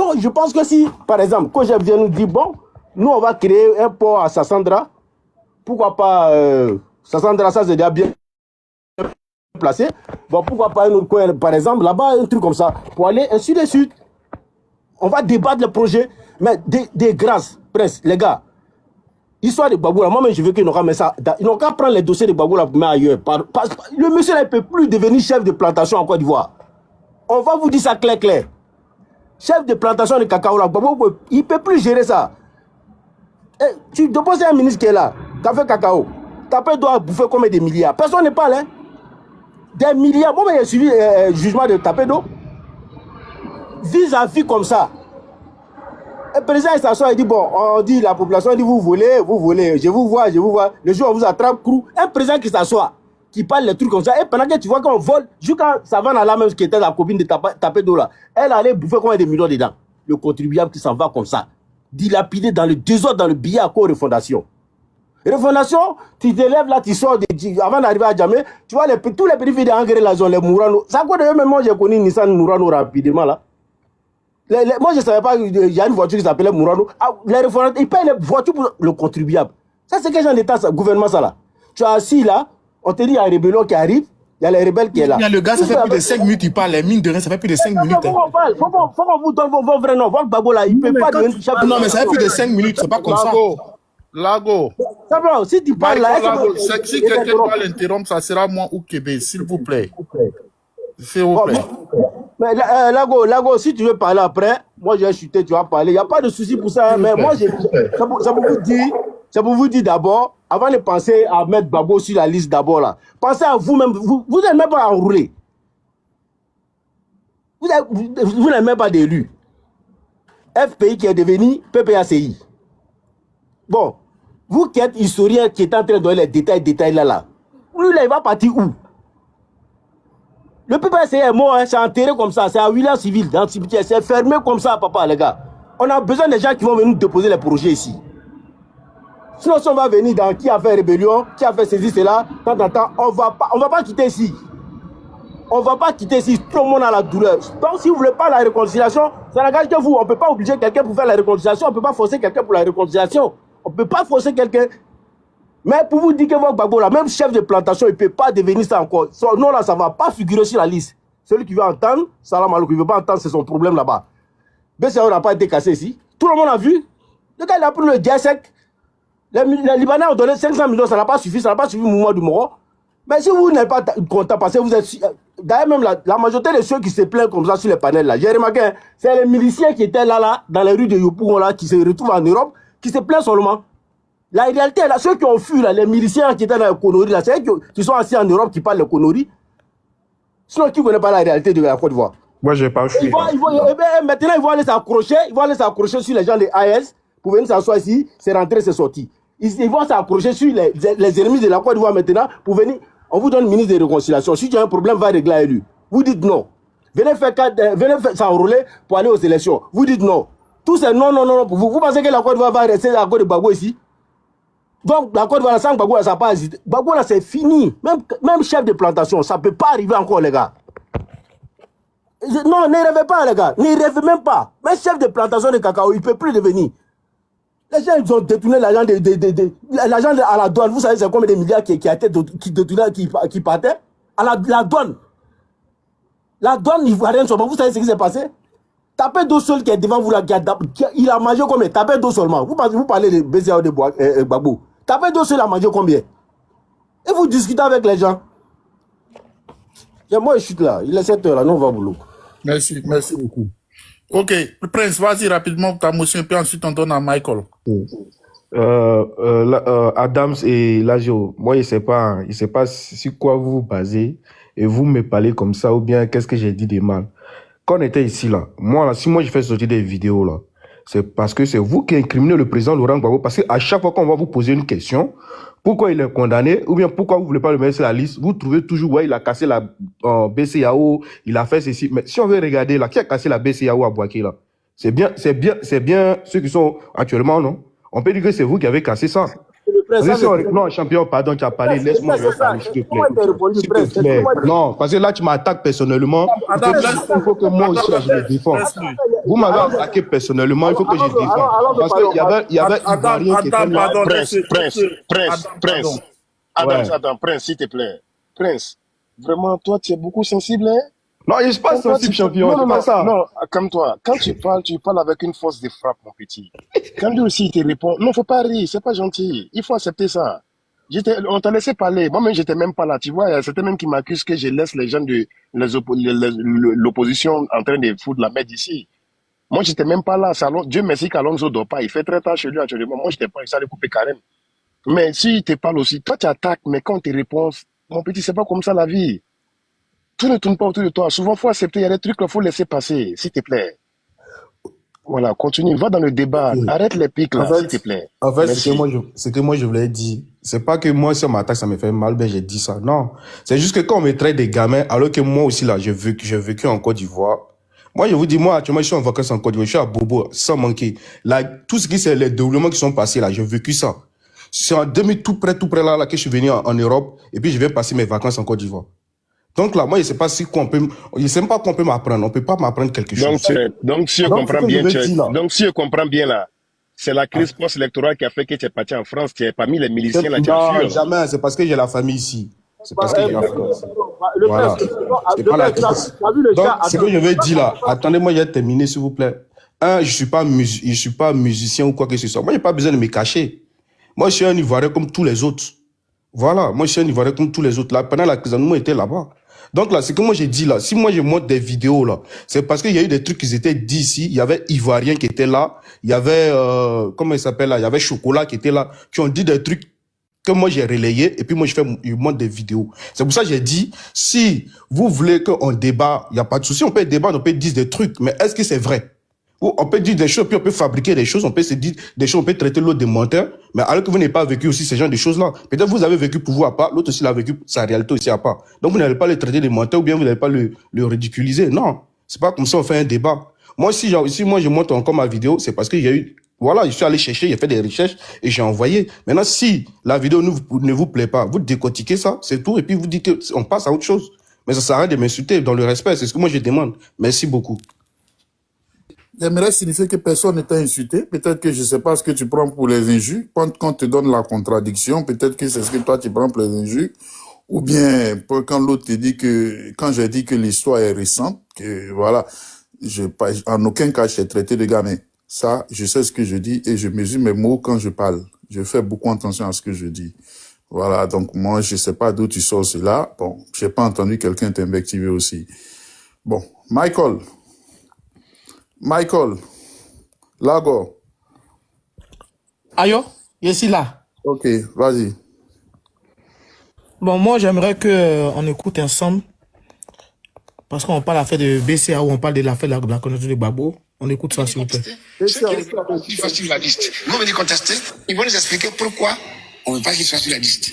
Donc, je pense que si, par exemple, quand je viens nous dire, bon, nous, on va créer un port à Sassandra, pourquoi pas, Sassandra, ça c'est déjà bien placé, bon, pourquoi pas un autre coin, par exemple, là-bas, un truc comme ça, pour aller ainsi de suite. On va débattre le projet, mais des grâces, presque, les gars. L'histoire de Gbagbo, moi-même, je veux qu'ils n'ont qu'à mettre ça. Ils n'ont qu'à prendre les dossiers de Gbagbo, mais ailleurs. Le monsieur, là, il ne peut plus devenir chef de plantation en Côte d'Ivoire. On va vous dire ça clair. Chef de plantation de cacao, là, Gbagbo, il ne peut plus gérer ça. Et tu déposes un ministre qui est là, qui a fait cacao. Tapé doit bouffer combien de milliards? Personne ne parle, hein? Des milliards. Moi, j'ai suivi le jugement de Tapedo. Vis-à-vis comme ça. Le président il s'assoit et dit, bon, on dit, la population dit, vous volez, je vous vois. Le jour où on vous attrape, crou. Un président qui s'assoit, qui parle les trucs comme ça, et pendant que tu vois qu'on vole, jusqu'à Savannah là même, qui était la copine de Tapedo là, elle allait bouffer combien de millions dedans? Le contribuable qui s'en va comme ça, dilapidé dans le désordre, dans le billet à cause de refondation. Refondation, tu te lèves là, tu sors, avant d'arriver à Djamé, tu vois tous les périphériques d'engrais la zone, les Mourano. Ça quoi de eux, même moi j'ai connu Nissan Mourano rapidement là. Moi, je ne savais pas qu'il y a une voiture qui s'appelait Mourano. Ah, les réformateurs, ils payent les voitures pour le contribuable. Ça, c'est quel genre d'État, ça, gouvernement, ça là? Tu as assis là, on te dit, il y a un rébellion qui arrive, il y a les rebelles qui est là. Il y a le gars, ça fait plus de 5 minutes, il parle. Les mines de rien, ça fait plus de 5 minutes. Faut qu'on vous donne vos vrais noms. Votre Gbagbo là, il ne peut pas devenir chef. Non, mais ça fait plus de 5 minutes, c'est pas comme ça. Lago. Si tu parles là, si quelqu'un doit l'interrompre, ça sera moi ou Québec, s'il vous plaît. S'il vous plaît. Mais Lago, si tu veux parler après, moi je vais chuter, tu vas parler. Il n'y a pas de souci pour ça. Mais moi, c'est pour vous dire d'abord, avant de penser à mettre Gbagbo sur la liste d'abord là, pensez à vous-même. Vous n'êtes même pas enroulé. Vous n'êtes même pas d'élu. FPI qui est devenu PPACI. Bon, vous qui êtes historien qui est en train de donner les détails là. Lui là, il va partir où? Le PPACI est mort, hein, c'est enterré comme ça, c'est à William Civil, dans le cimetière, c'est fermé comme ça, papa, les gars. On a besoin des gens qui vont venir déposer les projets ici. Sinon, si on va venir dans qui a fait rébellion, qui a fait ceci, cela, on va pas quitter ici. On va pas quitter ici, tout le monde a la douleur. Donc, si vous ne voulez pas la réconciliation, ça n'engage que vous. On ne peut pas obliger quelqu'un pour faire la réconciliation, on ne peut pas forcer quelqu'un pour la réconciliation. On ne peut pas forcer quelqu'un. Mais pour vous dire que votre Gbagbo, là, même chef de plantation, il ne peut pas devenir ça encore. Son nom là, ça ne va pas figurer sur la liste. Celui qui veut entendre, salam alaikum, il ne veut pas entendre, c'est son problème là-bas. BCAO n'a pas été cassé ici. Tout le monde a vu. Le gars, il a pris le diasec. Les Libanais ont donné 500 millions, ça n'a pas suffi, ça n'a pas suffi le mouvement du Moro. Mais si vous n'êtes pas content, parce que vous êtes. D'ailleurs, même la majorité de ceux qui se plaignent comme ça sur les panels là, j'ai remarqué, c'est les miliciens qui étaient là, dans les rues de Yopougon là, qui se retrouvent en Europe, qui se plaignent seulement. La réalité, là, ceux qui ont fui, là, les miliciens qui étaient dans les conneries, là, c'est eux qui sont assis en Europe qui parlent les conneries. Sinon, qui ne connaît pas la réalité de la Côte d'Ivoire? Moi, je n'ai pas fui. Maintenant, ils vont aller s'accrocher sur les gens des AS pour venir s'asseoir ici, c'est rentré, c'est sorti. Ils vont s'accrocher sur les ennemis de la Côte d'Ivoire maintenant pour venir. On vous donne ministre de réconciliation. Si tu as un problème, va régler à lui. Vous dites non. Venez faire s'enrôler pour aller aux élections. Vous dites non. Tout c'est non pour vous. Vous pensez que la Côte d'Ivoire va rester à côté de Gbagbo ici? Donc, la Côte d'Ivoire, sans Gbagbo, ça n'a pas hésité. Gbagbo, là, c'est fini. Même chef de plantation, ça ne peut pas arriver encore, les gars. Non, ne rêvez pas, les gars. Ne rêvez même pas. Même chef de plantation de cacao, il ne peut plus devenir. Les gens, ils ont détourné l'argent à la douane. Vous savez, c'est combien de milliards qui partaient à la douane. La douane ivoirienne, vous savez ce qui s'est passé? Tapez d'eau seul qui est devant vous, là, il a mangé combien? Tapez d'eau seulement. Vous parlez de BCAO de Gbagbo. Tapez d'eau seul, il a mangé combien? Et vous discutez avec les gens. Moi, je suis là. Il est 7 heures, là. Nous, on va au boulot. Merci beaucoup. Ok, Prince, vas-y rapidement ta motion, puis ensuite on donne à Michael. Adams et Lagio, moi, il ne sait pas sur quoi vous vous basez et vous me parlez comme ça ou bien qu'est-ce que j'ai dit de mal. Quand on était ici, là, si moi je fais sortir des vidéos, là, c'est parce que c'est vous qui incriminez le président Laurent Gbagbo, parce qu'à chaque fois qu'on va vous poser une question, pourquoi il est condamné, ou bien pourquoi vous ne voulez pas le mettre sur la liste, vous trouvez toujours, ouais, il a cassé la BCAO, il a fait ceci. Mais si on veut regarder, là, qui a cassé la BCAO à Boaké, là? C'est bien ceux qui sont actuellement, non? On peut dire que c'est vous qui avez cassé ça. Prince, Non, champion, pardon, tu as parlé. Laisse-moi parler, s'il te plaît. Comment tu as répondu, Prince? S'il te plaît. Non, parce que là, tu m'attaques personnellement. Il faut que moi aussi, je me défende. Vous m'avez attaqué personnellement, il faut que je défende. Parce qu'il y avait Ivoirien qui était là. Prince. Adam, Prince, s'il te plaît. Prince, vraiment, toi, tu es beaucoup sensible, hein? Non, je ne suis pas sensible, champion. C'est pas ça. Non, comme toi. Quand tu parles avec une force de frappe, mon petit. Quand lui aussi, il te répond, non, faut pas rire, c'est pas gentil. Il faut accepter ça. On t'a laissé parler. Moi-même, j'étais même pas là. Tu vois, il y a certains même qui m'accusent que je laisse les gens de l'opposition en train de foutre la merde ici. Moi, j'étais même pas là. Dieu merci qu'Alonso dort pas. Il fait très tard chez lui actuellement. Moi, j'étais pas, il s'allait couper carrément. Mais s'il te parle aussi, toi, tu attaques, mais quand tu réponds, mon petit, c'est pas comme ça la vie. Tout ne tourne pas autour de toi. Souvent, il faut accepter. Il y a des trucs qu'il faut laisser passer, s'il te plaît. Voilà, continue. Va dans le débat. Arrête les pics, là, s'il te plaît. En fait, ce que moi, je voulais dire, c'est pas que moi, si on m'attaque, ça me fait mal, ben, j'ai dit ça. Non. C'est juste que quand on me traite des gamins, alors que moi aussi, là, j'ai vécu en Côte d'Ivoire. Moi, je vous dis, moi, actuellement, je suis en vacances en Côte d'Ivoire. Je suis à Bobo, sans manquer. Là, tout ce qui c'est les développements qui sont passés, là, j'ai vécu ça. C'est en 2000, tout près là, que je suis venu en Europe, et puis je vais passer mes vacances en Côte d'Ivoire. Donc là, moi, je ne sais pas si je sais pas qu'on peut m'apprendre. On ne peut pas m'apprendre quelque chose. Donc, si je comprends bien, là, c'est la crise post-électorale qui a fait que tu es parti en France, tu n'es pas mis les miliciens là, tu as fui. Non, jamais, c'est parce que j'ai la famille ici. C'est parce que j'ai la famille ici. Voilà. C'est pas la crise. Donc, ce que je veux dire là, attendez-moi, j'ai terminé, s'il vous plaît. Je suis pas musicien ou quoi que ce soit. Moi, j'ai pas besoin de me cacher. Moi, je suis un Ivoirien comme tous les autres. Voilà, moi, je suis un Ivoirien comme tous les autres. Là, pendant la crise, nous, on était là-bas. Donc là, c'est que moi, j'ai dit là, si moi, je montre des vidéos là, c'est parce qu'il y a eu des trucs qui étaient dits ici. Il y avait Ivoiriens qui étaient là. Il y avait, comment il s'appelle là? Il y avait Chocolat qui était là, qui ont dit des trucs que moi, j'ai relayés. Et puis moi, je montre des vidéos. C'est pour ça que j'ai dit, si vous voulez qu'on débat, il n'y a pas de souci. On peut débattre, on peut dire des trucs. Mais est-ce que c'est vrai? Ou on peut dire des choses, puis on peut fabriquer des choses, on peut se dire des choses, on peut traiter l'autre de menteur, mais alors que vous n'avez pas vécu aussi ce genre de choses-là. Peut-être vous avez vécu pour vous à part, l'autre aussi l'a vécu sa réalité aussi à part. Donc vous n'allez pas le traiter de menteur ou bien vous n'allez pas le ridiculiser. Non, c'est pas comme ça on fait un débat. Moi, si moi je monte encore ma vidéo, c'est parce qu'il y a eu, voilà, je suis allé chercher, j'ai fait des recherches et j'ai envoyé. Maintenant, si la vidéo ne vous plaît pas, vous décortiquez ça, c'est tout, et puis vous dites qu'on passe à autre chose. Mais ça sert à rien de m'insulter dans le respect, c'est ce que moi je demande. Merci beaucoup. J'aimerais signifier que personne n'est insulté. Peut-être que je ne sais pas ce que tu prends pour les injures. Quand on te donne la contradiction, peut-être que c'est ce que toi tu prends pour les injures. Ou bien quand l'autre te dit que, quand j'ai dit que l'histoire est récente, que voilà, en aucun cas je t'ai traité de gamin. Ça, je sais ce que je dis et je mesure mes mots quand je parle. Je fais beaucoup attention à ce que je dis. Voilà, donc moi je ne sais pas d'où tu sors cela. Bon, je n'ai pas entendu quelqu'un t'invectiver aussi. Bon, Michael, Lago. Ayo, je suis là. Ok, vas-y. Bon, moi, j'aimerais qu'on écoute ensemble, parce qu'on parle l'affaire de BCA, ou on parle de l'affaire de la connaissance de Gbagbo. On écoute ça, s'il vous plaît. Ceux qui soient sur la liste, ils vont venir contester, ils vont nous expliquer pourquoi on ne veut pas qu'ils soient sur la liste.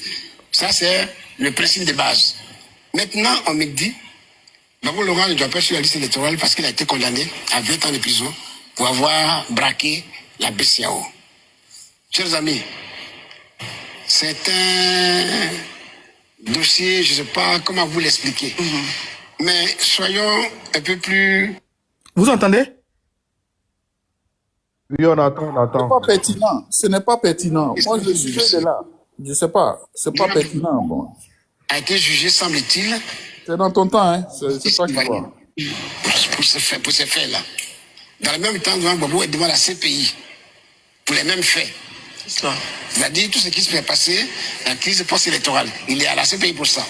Ça, c'est le principe de base. Maintenant, on me dit, Gbagbo Laurent ne doit pas être sur la liste électorale parce qu'il a été condamné à 20 ans de prison pour avoir braqué la BCAO. Chers amis, c'est un dossier, je ne sais pas comment vous l'expliquer, mais soyons un peu plus... Vous entendez? Oui, on attend. Ce n'est pas pertinent. Moi, je suis de là. Je ne sais pas. C'est pas pertinent. Bon. A été jugé, semble-t-il. C'est dans ton temps, hein. C'est toi qui vois. Pour ces faits-là. Dans le même temps, Gbagbo est devant la CPI pour les mêmes faits. C'est-à-dire tout ce qui s'est passé, la crise post-électorale. Il est à la CPI pour ça.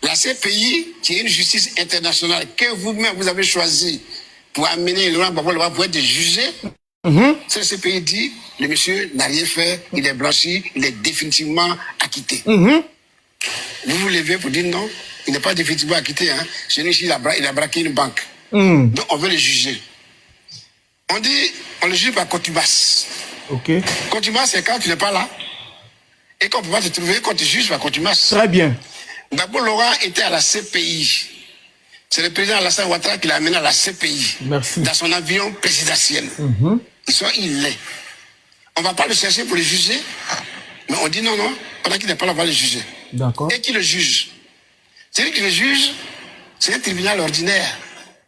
La CPI, qui est une justice internationale que vous-même vous avez choisi pour amener Laurent Gbagbo pour être jugé. Ce CPI dit, le monsieur n'a rien fait, il est blanchi, il est définitivement acquitté. Vous vous levez pour dire non, il n'est pas définitivement acquitté. Hein. Chez nous, il a braqué une banque. Donc on veut le juger. On dit, on le juge par contumace. Contumace, c'est quand tu n'es pas là et qu'on ne peut pas te trouver quand tu juges par contumace. Très bien. Gbagbo Laurent était à la CPI. C'est le président Alassane Ouattara qui l'a amené à la CPI. Merci. Dans son avion présidentiel. Il l'est. On ne va pas le chercher pour le juger. Mais on dit non, non, pendant qu'il n'est pas là, on va le juger. D'accord. Et qui le juge? Celui qui le juge, c'est un tribunal ordinaire.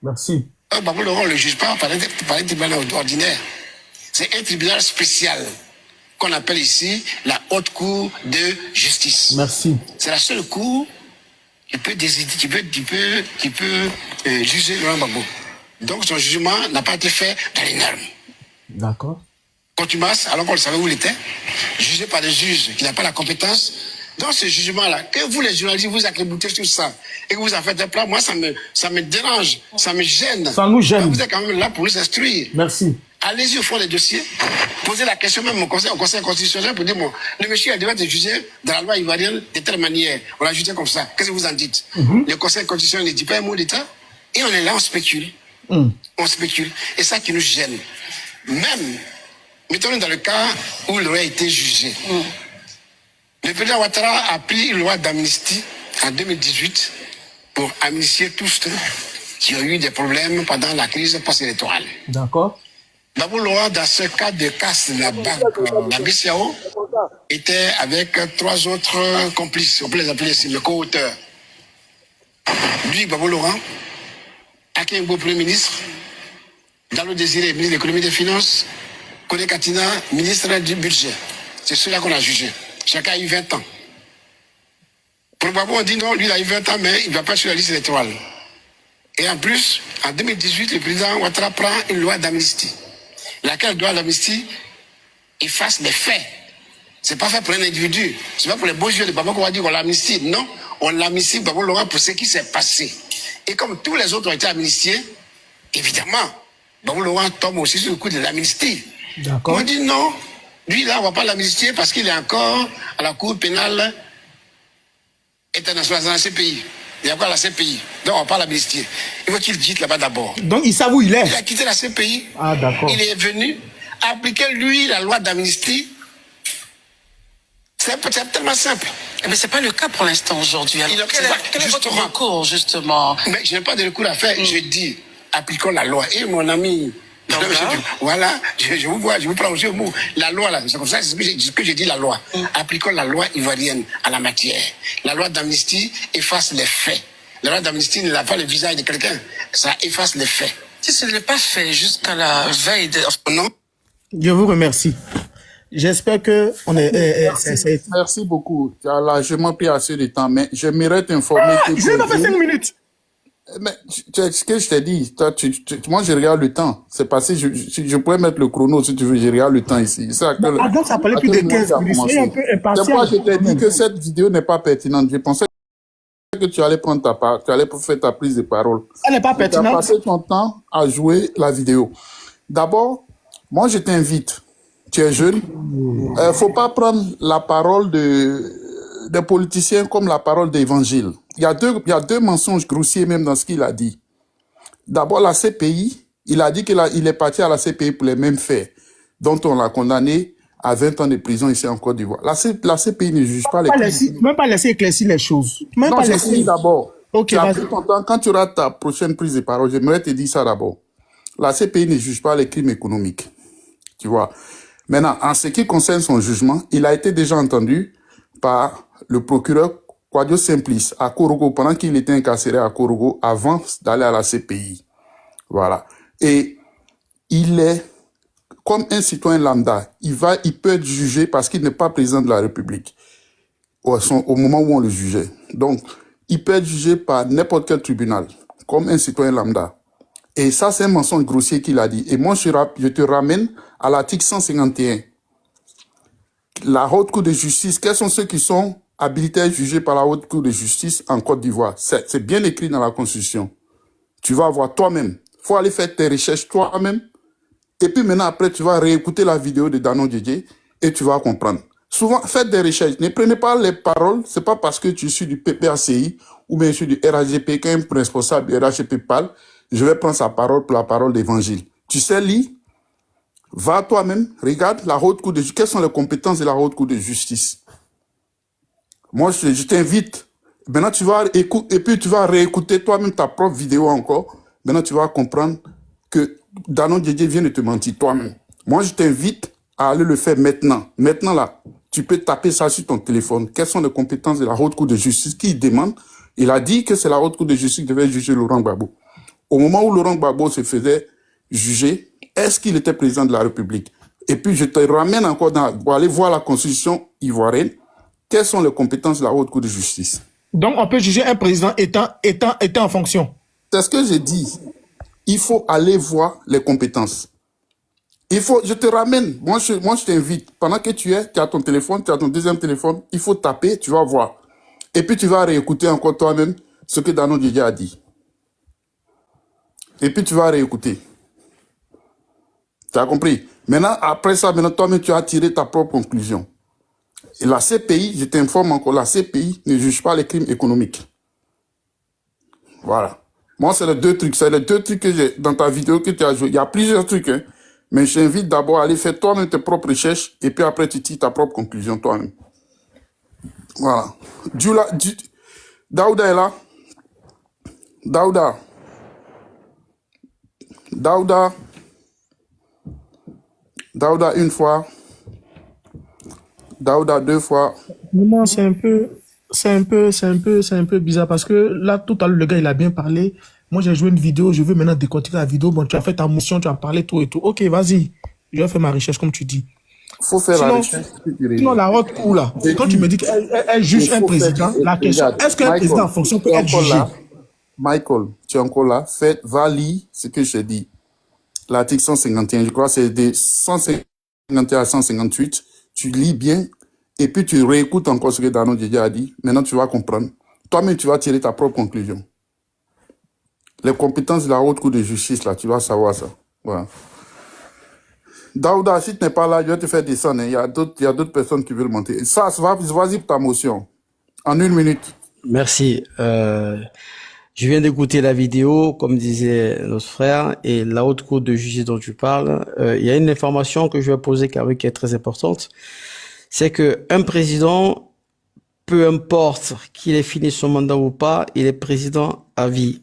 Merci. Babou Laurent ne le juge pas par un tribunal ordinaire. C'est un tribunal spécial qu'on appelle ici la Haute Cour de Justice. Merci. C'est la seule cour qui peut décider, qui peut juger Laurent Gbagbo. Donc son jugement n'a pas été fait dans les normes. D'accord. Contumace, alors qu'on le savait où il était, jugé par des juges qui n'ont pas la compétence. Dans ce jugement-là, que vous les journalistes vous accréditez sur ça et que vous en faites un plat, moi ça me dérange, ça me gêne. Ça nous gêne. Donc, vous êtes quand même là pour nous instruire. Merci. Allez-y au fond des dossiers, posez la question même au conseil constitutionnel pour dire, bon, le monsieur a déjà été jugé dans la loi ivoirienne de telle manière, on l'a jugé comme ça, qu'est-ce que vous en dites? Le conseil constitutionnel ne dit pas un mot d'État, et on est là, on spécule. On spécule, et ça qui nous gêne. Même, mettons-nous dans le cas où il aurait été jugé. Le président Ouattara a pris une loi d'amnistie en 2018 pour amnistier tous ceux qui ont eu des problèmes pendant la crise post-électorale. D'accord. Babou Laurent, dans ce cas de casse de la BCAO, était avec 3 autres complices, on peut les appeler ici, le co-auteur. Lui, Babou Laurent, Akengbo, Premier ministre, Dalo Désiré, ministre de l'économie et des finances, Kone Katina, ministre du budget. C'est ceux-là qu'on a jugé. Chacun a eu 20 ans. Pour Babou, on dit non, lui il a eu 20 ans, mais il ne va pas sur la liste électorale. Et en plus, en 2018, le président Ouattara prend une loi d'amnistie. Laquelle loi d'amnistie efface les faits. C'est pas fait pour un individu. C'est pas pour les beaux yeux de Babou qu'on va dire qu'on l'amnistie. Non, on l'amnistie Babou Laurent pour ce qui s'est passé. Et comme tous les autres ont été amnistiés, évidemment, Babou Laurent tombe aussi sur le coup de l'amnistie. D'accord. On dit non, lui là, on va pas l'amnistier parce qu'il est encore à la Cour pénale internationale dans la CPI. Il y a encore la CPI. Donc on va pas l'amnistier. Il faut qu'il quitte là-bas d'abord. Donc il sait où il est. Il a quitté la CPI. Ah, d'accord. Il est venu appliquer lui la loi d'amnistie. C'est tellement simple. Mais ce n'est pas le cas pour l'instant aujourd'hui. Quel est votre recours, justement? Mais je n'ai pas de recours à faire. Je dis, appliquons la loi. Et mon ami, voilà, je vous vois, je vous prends aussi au mot. La loi, là, c'est comme ça, c'est ce que j'ai dit, la loi. Appliquons la loi ivoirienne à la matière. La loi d'amnistie efface les faits. La loi d'amnistie ne l'a pas le visage de quelqu'un. Ça efface les faits. Si ce n'est pas fait jusqu'à la veille de... Non. Je vous remercie. J'espère que on est. Merci beaucoup. Tu as largement pris assez de temps, mais j'aimerais t'informer que. Je n'ai pas fait 5 minutes. Mais ce que je t'ai dit, toi, moi je regarde le temps. C'est passé, je pourrais mettre le chrono si tu veux, je regarde le temps ici. Donc ça parlait plus de 15 minutes. C'est un peu impatient. C'est pourquoi je t'ai dit que cette vidéo n'est pas pertinente. Je pensais que tu allais prendre ta part, tu allais faire ta prise de parole. Elle n'est pas pertinente. Tu as passé ton temps à jouer la vidéo. D'abord, moi je t'invite. Tu es jeune. Faut pas prendre la parole des politiciens comme la parole d'évangile. Il y a deux mensonges grossiers même dans ce qu'il a dit. D'abord, la CPI, il a dit qu'il est parti à la CPI pour les mêmes faits, dont on l'a condamné à 20 ans de prison ici en Côte d'Ivoire. La CPI ne juge pas les crimes. Même pas laisser éclaircir les choses. Même non, pas j'ai fini d'abord. Ok, tu as pris ton temps. Quand tu auras ta prochaine prise de parole, j'aimerais te dire ça d'abord. La CPI ne juge pas les crimes économiques. Tu vois. Maintenant, en ce qui concerne son jugement, il a été déjà entendu par le procureur Kouadio Simplice à Korogo pendant qu'il était incarcéré à Korogo avant d'aller à la CPI. Voilà. Et il est comme un citoyen lambda. Il peut être jugé parce qu'il n'est pas président de la République au moment où on le jugeait. Donc, il peut être jugé par n'importe quel tribunal comme un citoyen lambda. Et ça, c'est un mensonge grossier qu'il a dit. Et moi, je te ramène à l'article 151. La Haute Cour de justice, quels sont ceux qui sont habilités à juger par la Haute Cour de justice en Côte d'Ivoire? C'est bien écrit dans la Constitution. Tu vas voir toi-même. Il faut aller faire tes recherches toi-même. Et puis maintenant, après, tu vas réécouter la vidéo de Danon Djedje et tu vas comprendre. Souvent, faites des recherches. Ne prenez pas les paroles. C'est pas parce que tu suis du PPACI ou bien je suis du RHGP qu'un responsable du RHGP parle. Je vais prendre sa parole pour la parole d'évangile. Tu sais, lis, va toi-même, regarde la Haute Cour de justice. Quelles sont les compétences de la Haute Cour de justice? Moi, je t'invite. Maintenant, tu vas écouter, et puis tu vas réécouter toi-même ta propre vidéo encore. Maintenant, tu vas comprendre que Danon Djedje vient de te mentir toi-même. Moi, je t'invite à aller le faire maintenant. Maintenant, là. Tu peux taper ça sur ton téléphone. Quelles sont les compétences de la Haute Cour de justice qui demande? Il a dit que c'est la Haute Cour de justice qui devait juger Laurent Gbagbo. Au moment où Laurent Gbagbo se faisait juger, est-ce qu'il était président de la République? Et puis, je te ramène encore pour aller voir la Constitution ivoirienne. Quelles sont les compétences de la Haute Cour de justice? Donc, on peut juger un président étant en fonction. C'est ce que j'ai dit. Il faut aller voir les compétences. Je te ramène. Moi, je t'invite. Pendant que tu as ton téléphone, tu as ton deuxième téléphone, il faut taper, tu vas voir. Et puis, tu vas réécouter encore toi-même ce que Dano Didier a dit. Et puis, tu vas réécouter. Tu as compris? Maintenant, après ça, toi-même, tu as tiré ta propre conclusion. Et la CPI, je t'informe encore, la CPI ne juge pas les crimes économiques. Voilà. Moi, c'est les deux trucs. C'est les deux trucs que j'ai dans ta vidéo que tu as joué. Il y a plusieurs trucs, hein. Mais je t'invite d'abord à aller faire toi-même tes propres recherches et puis après, tu tires ta propre conclusion toi-même. Voilà. Daouda est là. Daouda. Daouda une fois. Daouda deux fois. Vraiment, c'est un peu bizarre parce que là, tout à l'heure, le gars, il a bien parlé. Moi, j'ai joué une vidéo, je veux maintenant décortiquer la vidéo. Bon, tu as fait ta motion, tu as parlé tout et tout. Ok, vas-y. Je vais faire ma recherche, comme tu dis. Faut faire la recherche. Sinon, la haute cour, là, quand tu me dis qu'elle juge un président, la question, est-ce qu'un président en fonction peut être jugé? Michael, tu es encore là. Va lire ce que j'ai dit. L'article 151, je crois, c'est de 151 à 158. Tu lis bien et puis tu réécoutes encore ce que Dano Didier a dit. Maintenant, tu vas comprendre. Toi-même, tu vas tirer ta propre conclusion. Les compétences de la Haute Cour de justice, là, tu vas savoir ça. Voilà. Daouda, si tu n'es pas là, je vais te faire descendre. Hein. Il y a d'autres personnes qui veulent monter. Ça, vas-y pour ta motion. En 1 minute. Merci. Je viens d'écouter la vidéo, comme disait notre frère, et la Haute Cour de justice dont tu parles. Il y a une information que je vais poser qui est très importante. C'est que un président, peu importe qu'il ait fini son mandat ou pas, il est président à vie.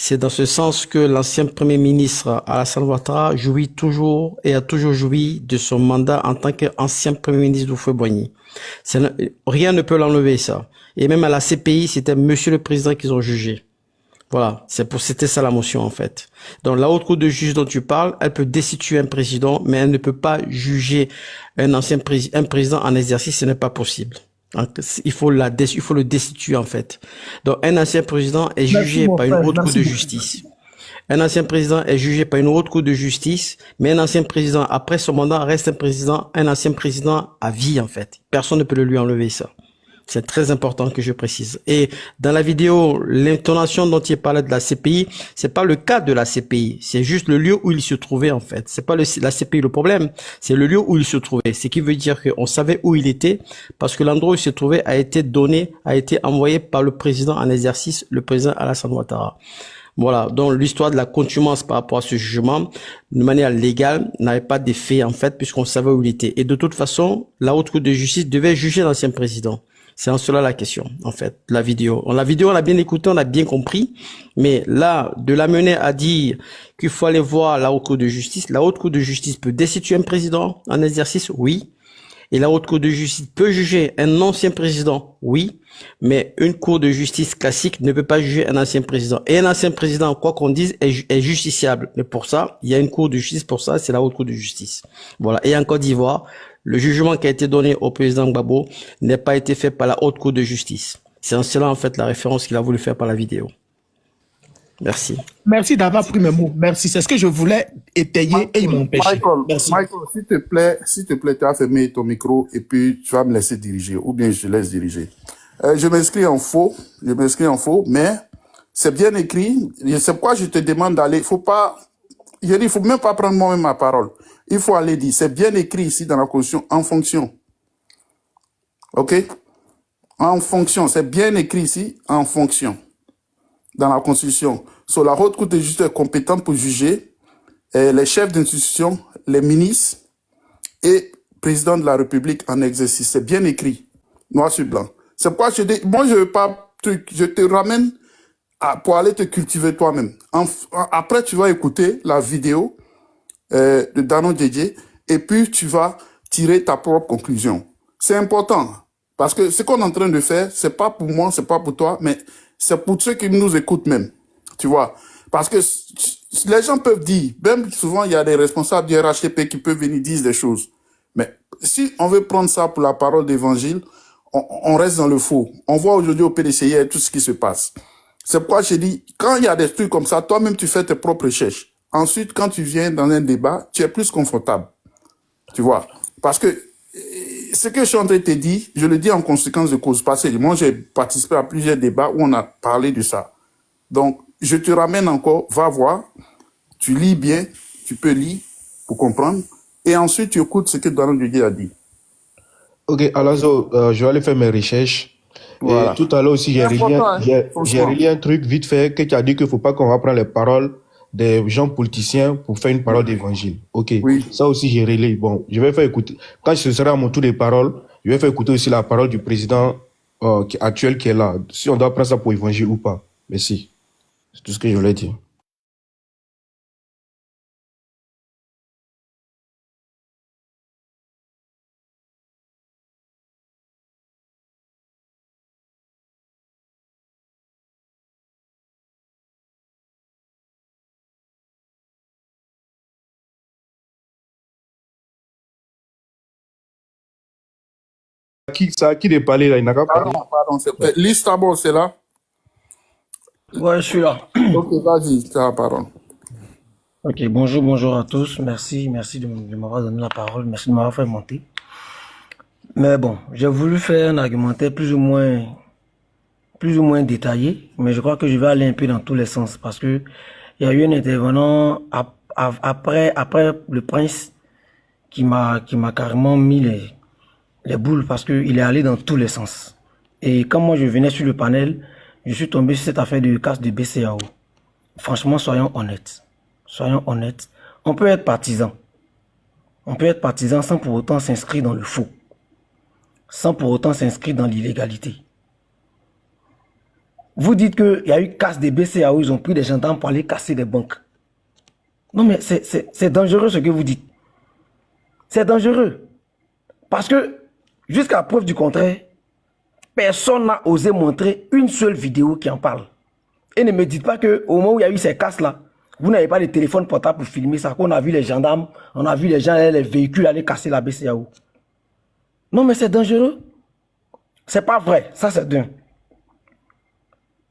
C'est dans ce sens que l'ancien Premier ministre Alassane Ouattara jouit toujours et a toujours joui de son mandat en tant qu'ancien Premier ministre d'Houphouët-Boigny. Rien ne peut l'enlever, ça. Et même à la CPI, c'était Monsieur le Président qu'ils ont jugé. Voilà, c'était ça la motion en fait. Donc la Haute Cour de justice dont tu parles, elle peut destituer un président, mais elle ne peut pas juger un président en exercice, ce n'est pas possible. Donc, il faut le destituer en fait. Donc un ancien président est jugé par une haute cour de justice. Un ancien président est jugé par une haute cour de justice, mais un ancien président après son mandat reste un ancien président à vie en fait. Personne ne peut le lui enlever ça. C'est très important que je précise. Et dans la vidéo, l'intonation dont il parlait de la CPI, c'est pas le cas de la CPI. C'est juste le lieu où il se trouvait, en fait. C'est pas la CPI le problème. C'est le lieu où il se trouvait. Ce qui veut dire qu'on savait où il était parce que l'endroit où il se trouvait a été envoyé par le président en exercice, le président Alassane Ouattara. Voilà. Donc, l'histoire de la contumace par rapport à ce jugement, de manière légale, n'avait pas d'effet, en fait, puisqu'on savait où il était. Et de toute façon, la Haute Cour de justice devait juger l'ancien président. C'est en cela la question, en fait, la vidéo. La vidéo, on l'a bien écouté, on a bien compris. Mais là, de l'amener à dire qu'il faut aller voir la Haute Cour de justice, la Haute Cour de justice peut destituer un président en exercice, oui. Et la Haute Cour de justice peut juger un ancien président, oui. Mais une Cour de justice classique ne peut pas juger un ancien président. Et un ancien président, quoi qu'on dise, est justiciable. Mais pour ça, il y a une Cour de justice pour ça, c'est la Haute Cour de justice. Voilà. Et en Côte d'Ivoire, le jugement qui a été donné au président Gbagbo n'a pas été fait par la Haute Cour de justice. C'est en cela, en fait, la référence qu'il a voulu faire par la vidéo. Merci. Merci d'avoir pris mes mots. Merci. C'est ce que je voulais étayer et ils m'ont empêché. Michael, s'il te plaît, tu as fermé ton micro et puis tu vas me laisser diriger ou bien je te laisse diriger. Je m'inscris en faux, mais c'est bien écrit. C'est pourquoi je te demande d'aller. Faut même pas prendre moi-même ma parole. Il faut aller dire, c'est bien écrit ici dans la Constitution, en fonction. OK? En fonction, c'est bien écrit ici, en fonction. Dans la Constitution. Sur la Haute Cour de justice est compétente pour juger les chefs d'institution, les ministres et président de la République en exercice. C'est bien écrit, noir sur blanc. C'est pourquoi je dis, moi je veux pas, je te ramène pour aller te cultiver toi-même. Après, tu vas écouter la vidéo de Dano Didier et puis tu vas tirer ta propre conclusion. C'est important. Parce que ce qu'on est en train de faire, c'est pas pour moi, c'est pas pour toi, mais c'est pour ceux qui nous écoutent même. Tu vois? Parce que les gens peuvent dire, même souvent, il y a des responsables du RHTP qui peuvent venir dire des choses. Mais si on veut prendre ça pour la parole d'évangile, on reste dans le faux. On voit aujourd'hui au PDCI tout ce qui se passe. C'est pourquoi je dis, quand il y a des trucs comme ça, toi-même, tu fais tes propres recherches. Ensuite, quand tu viens dans un débat, tu es plus confortable. Tu vois? Parce que ce que je suis en train de te dire, je le dis en conséquence de cause passée. Moi, j'ai participé à plusieurs débats où on a parlé de ça. Donc, je te ramène encore, va voir, tu lis bien, tu peux lire pour comprendre, et ensuite tu écoutes ce que Donald Dieu a dit. Ok, Alazo, je vais aller faire mes recherches. Voilà. Et tout à l'heure aussi, j'ai relié un truc vite fait que tu as dit qu'il ne faut pas qu'on reprenne les paroles des gens politiciens pour faire une parole d'évangile. Ok, oui. Ça aussi j'ai relayé. Bon, je vais faire écouter. Quand ce sera à mon tour des paroles, je vais faire écouter aussi la parole du président actuel qui est là. Si on doit prendre ça pour évangile ou pas. Merci. C'est tout ce que je voulais dire. Qui de parler là? Il n'a pas parlé. Pardon. Lise d'abord, c'est là. Ouais, je suis là. Ok, vas-y, tu as la parole. Ok, bonjour à tous. Merci de m'avoir donné la parole. Merci de m'avoir fait monter. Mais bon, j'ai voulu faire un argumentaire plus ou moins détaillé, mais je crois que je vais aller un peu dans tous les sens parce que il y a eu un intervenant après le prince qui m'a carrément mis les boules parce qu'il est allé dans tous les sens. Et quand moi je venais sur le panel, je suis tombé sur cette affaire de casse de BCAO. Franchement, soyons honnêtes. On peut être partisan. On peut être partisan sans pour autant s'inscrire dans le faux. Sans pour autant s'inscrire dans l'illégalité. Vous dites qu'il y a eu casse des BCAO, ils ont pris des gendarmes pour aller casser des banques. Non mais c'est dangereux ce que vous dites. C'est dangereux. Parce que, jusqu'à preuve du contraire, personne n'a osé montrer une seule vidéo qui en parle. Et ne me dites pas qu'au moment où il y a eu ces casses-là, vous n'avez pas de téléphone portable pour filmer ça, qu'on a vu les gendarmes, on a vu les gens, les véhicules aller casser la BCAO. Non mais c'est dangereux. C'est pas vrai, ça c'est d'un.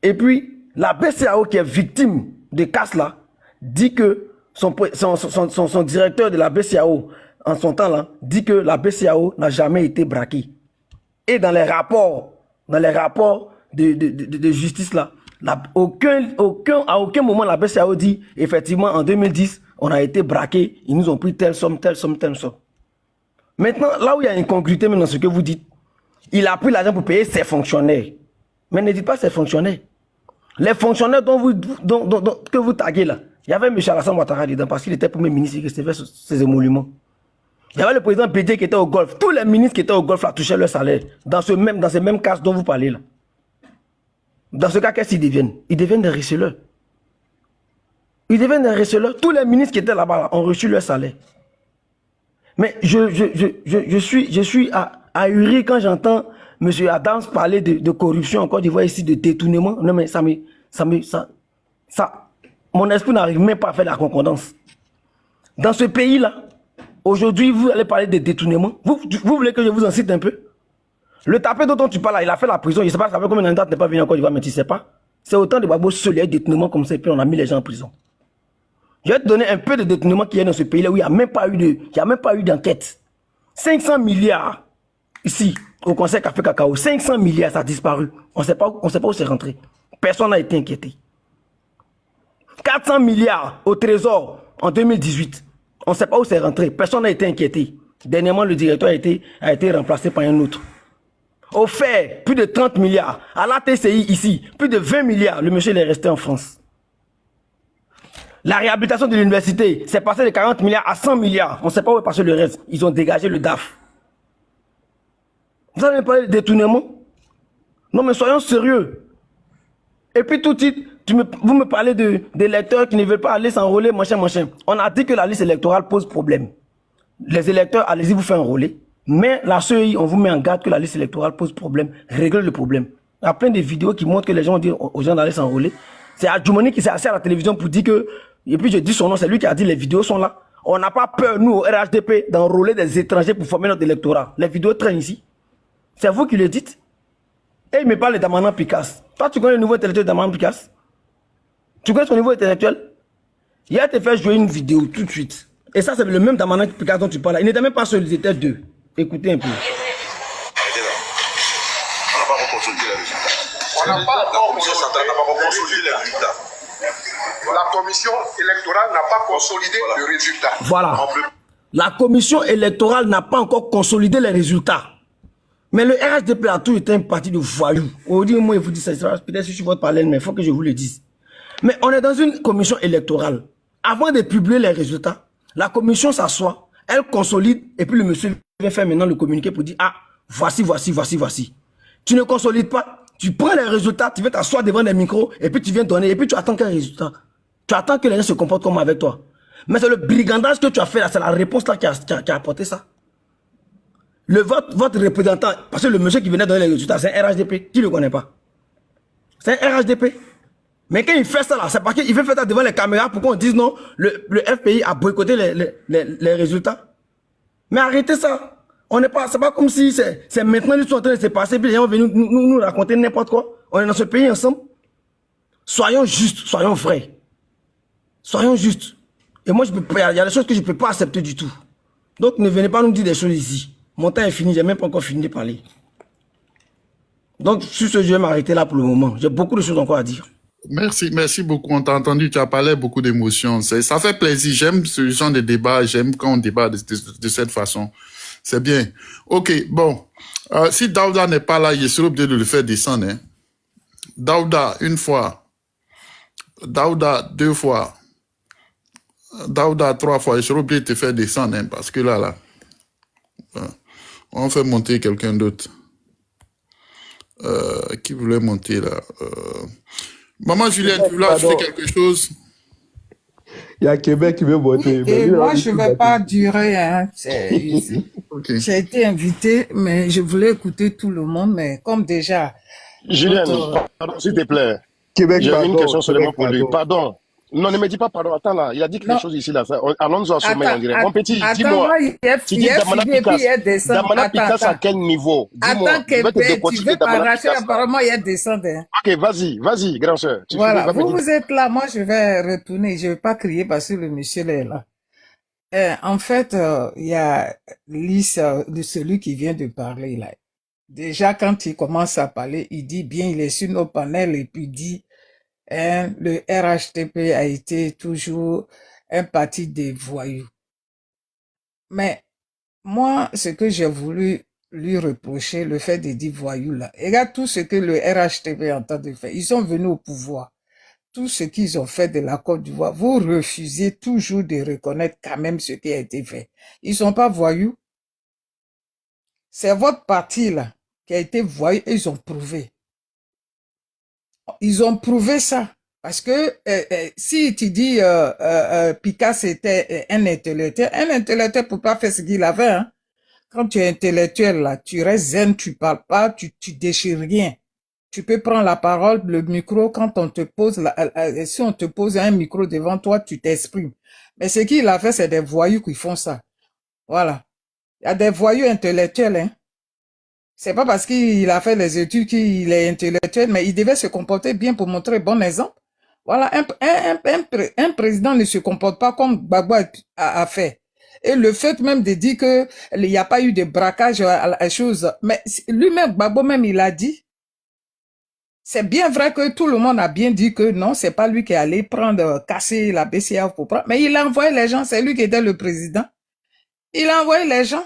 Et puis, la BCAO qui est victime de casse-là, dit que son directeur de la BCAO, en son temps là, dit que la BCAO n'a jamais été braquée. Et dans les rapports de justice là, à aucun moment la BCAO dit, effectivement, en 2010, on a été braqué, ils nous ont pris telle somme. Maintenant, là où il y a une incongruité dans ce que vous dites, il a pris l'argent pour payer ses fonctionnaires. Mais ne dites pas ses fonctionnaires. Les fonctionnaires que vous taguez là, il y avait M. Alassane Ouattara dedans parce qu'il était premier ministre qui recevait ses émoluments. Il y avait le président Bédié qui était au Golfe. Tous les ministres qui étaient au Golfe touchaient leur salaire. Dans ces mêmes cas dont vous parlez là. Dans ce cas, qu'est-ce qu'ils deviennent? Ils deviennent des receleurs. Tous les ministres qui étaient là-bas là, ont reçu leur salaire. Mais je suis ahuri quand j'entends M. Adams parler de corruption en Côte d'Ivoire ici, de détournement. Non mais mon esprit n'arrive même pas à faire la concordance. Dans ce pays-là, aujourd'hui, vous allez parler de détournement. Vous voulez que je vous en cite un peu? Le tapé dont tu parles là, il a fait la prison. Je ne sais pas, ça fait combien de temps tu n'es pas venu en Côte d'Ivoire, mais tu ne sais pas. C'est autant de babos seuls, il y a eu détournement comme ça, et puis on a mis les gens en prison. Je vais te donner un peu de détournement qu'il y a dans ce pays-là où il n'y a même pas eu d'enquête. 500 milliards, ici, au Conseil Café Cacao, 500 milliards, ça a disparu. On ne sait pas où c'est rentré. Personne n'a été inquiété. 400 milliards au Trésor en 2018. On ne sait pas où c'est rentré. Personne n'a été inquiété. Dernièrement, le directeur a été remplacé par un autre. Au fait, plus de 30 milliards. À la TCI ici, plus de 20 milliards. Le monsieur il est resté en France. La réhabilitation de l'université, c'est passé de 40 milliards à 100 milliards. On ne sait pas où est passé le reste. Ils ont dégagé le DAF. Vous avez parlé de détournement? Non mais soyons sérieux. Et puis tout de suite, vous me parlez des électeurs qui ne veulent pas aller s'enrôler, machin. On a dit que la liste électorale pose problème. Les électeurs, allez-y vous faire enrôler. Mais la CEI, on vous met en garde que la liste électorale pose problème, règle le problème. Il y a plein de vidéos qui montrent que les gens disent aux gens d'aller s'enrôler. C'est Adjoumani qui s'est assis à la télévision pour dire que, et puis je dis son nom, c'est lui qui a dit les vidéos sont là. On n'a pas peur, nous, au RHDP, d'enrôler des étrangers pour former notre électorat. Les vidéos traînent ici. C'est vous qui le dites. Et il me parle de Damanan Picasse. Toi, tu connais le nouveau intellectuel de Damanan Picasse? Tu connais son niveau intellectuel? Il a te fait jouer une vidéo tout de suite. Et ça, c'est le même Damanan Picasse dont tu parles. Il n'était même pas seul, ils étaient deux. Écoutez un peu. La commission centrale n'a pas consolidé les résultats. La commission électorale n'a pas consolidé le résultat. Voilà. La commission électorale n'a pas encore consolidé les résultats. Mais le RHDP a toujours été un parti de voyous. Aujourd'hui, moi, je vous dis ça, peut-être si je suis votre parallèle, mais il faut que je vous le dise. Mais on est dans une commission électorale. Avant de publier les résultats, la commission s'assoit, elle consolide, et puis le monsieur vient faire maintenant le communiqué pour dire, ah, voici. Tu ne consolides pas. Tu prends les résultats, tu vas t'asseoir devant les micros, et puis tu viens donner, et puis tu attends qu'un résultat. Tu attends que les gens se comportent comme avec toi. Mais c'est le brigandage que tu as fait là, c'est la réponse là qui a apporté ça. Votre représentant, parce que le monsieur qui venait donner les résultats, c'est un RHDP. Qui ne le connaît pas? C'est un RHDP. Mais quand il fait ça là, c'est parce qu'il veut faire ça devant les caméras pour qu'on dise non, le FPI a boycotté les résultats. Mais arrêtez ça. On n'est pas, c'est pas comme si c'est maintenant qu'ils sont en train de se passer, puis les gens vont venir nous raconter n'importe quoi. On est dans ce pays ensemble. Soyons justes, soyons vrais. Soyons justes. Et moi, il y a des choses que je ne peux pas accepter du tout. Donc, ne venez pas nous dire des choses ici. Mon temps est fini, j'ai même pas encore fini de parler. Donc, sur ce, je vais m'arrêter là pour le moment. J'ai beaucoup de choses encore à dire. Merci beaucoup. On t'a entendu, tu as parlé beaucoup d'émotions. Ça fait plaisir. J'aime ce genre de débat. J'aime quand on débat de cette façon. C'est bien. Ok, bon. Si Daouda n'est pas là, il serait obligé de le faire descendre. Hein. Daouda, une fois. Daouda, deux fois. Daouda, trois fois. Il serait obligé de te faire descendre. Hein, parce que là, on fait monter quelqu'un d'autre. Qui voulait monter là Maman Juliette, tu voulais ajouter quelque chose? Il y a Québec qui veut monter. Oui, et moi, je ne vais pas durer. Hein. Okay. J'ai été invité, mais je voulais écouter tout le monde. Mais comme déjà... Julien, pardon, s'il te plaît. Québec, j'ai une question seulement pour lui. Pardon. Non, ne me dis pas pardon. Attends là, il a dit quelque chose ici là. Allons-nous en sommeil, on dirait. Mon petit, dis-moi. Tu dis Damanan Picasse à quel niveau? Attends, Québec, tu veux m'arracher, apparemment il y a descendu. Ok, vas-y, grand soeur. Voilà, vous êtes là, moi je vais retourner. Je ne vais pas crier parce que le monsieur est là. En fait, il y a liste de celui qui vient de parler là. Déjà, quand il commence à parler, il dit bien, il est sur nos panels et puis il dit le RHDP a été toujours un parti des voyous. Mais moi, ce que j'ai voulu lui reprocher, le fait de dire voyous là, regarde tout ce que le RHDP est en train de faire. Ils sont venus au pouvoir. Tout ce qu'ils ont fait de la Côte d'Ivoire, vous refusez toujours de reconnaître quand même ce qui a été fait. Ils sont pas voyous. C'est votre parti là qui a été voyou et ils ont prouvé. Ils ont prouvé ça. Parce que si tu dis Picasse était un intellectuel ne peut pas faire ce qu'il avait. Hein. Quand tu es intellectuel, là, tu restes zen, tu parles pas, tu déchires rien. Tu peux prendre la parole, le micro, quand on te pose, si on te pose un micro devant toi, tu t'exprimes. Mais ce qu'il a fait, c'est des voyous qui font ça. Voilà. Il y a des voyous intellectuels, hein. C'est pas parce qu'il a fait les études qu'il est intellectuel, mais il devait se comporter bien pour montrer bon exemple. Voilà, un président ne se comporte pas comme Gbagbo a fait. Et le fait même de dire que il n'y a pas eu de braquage à la chose, mais lui-même, Gbagbo même, il a dit, c'est bien vrai que tout le monde a bien dit que non, c'est pas lui qui est allé casser la BCA pour prendre, mais il a envoyé les gens, c'est lui qui était le président. Il a envoyé les gens.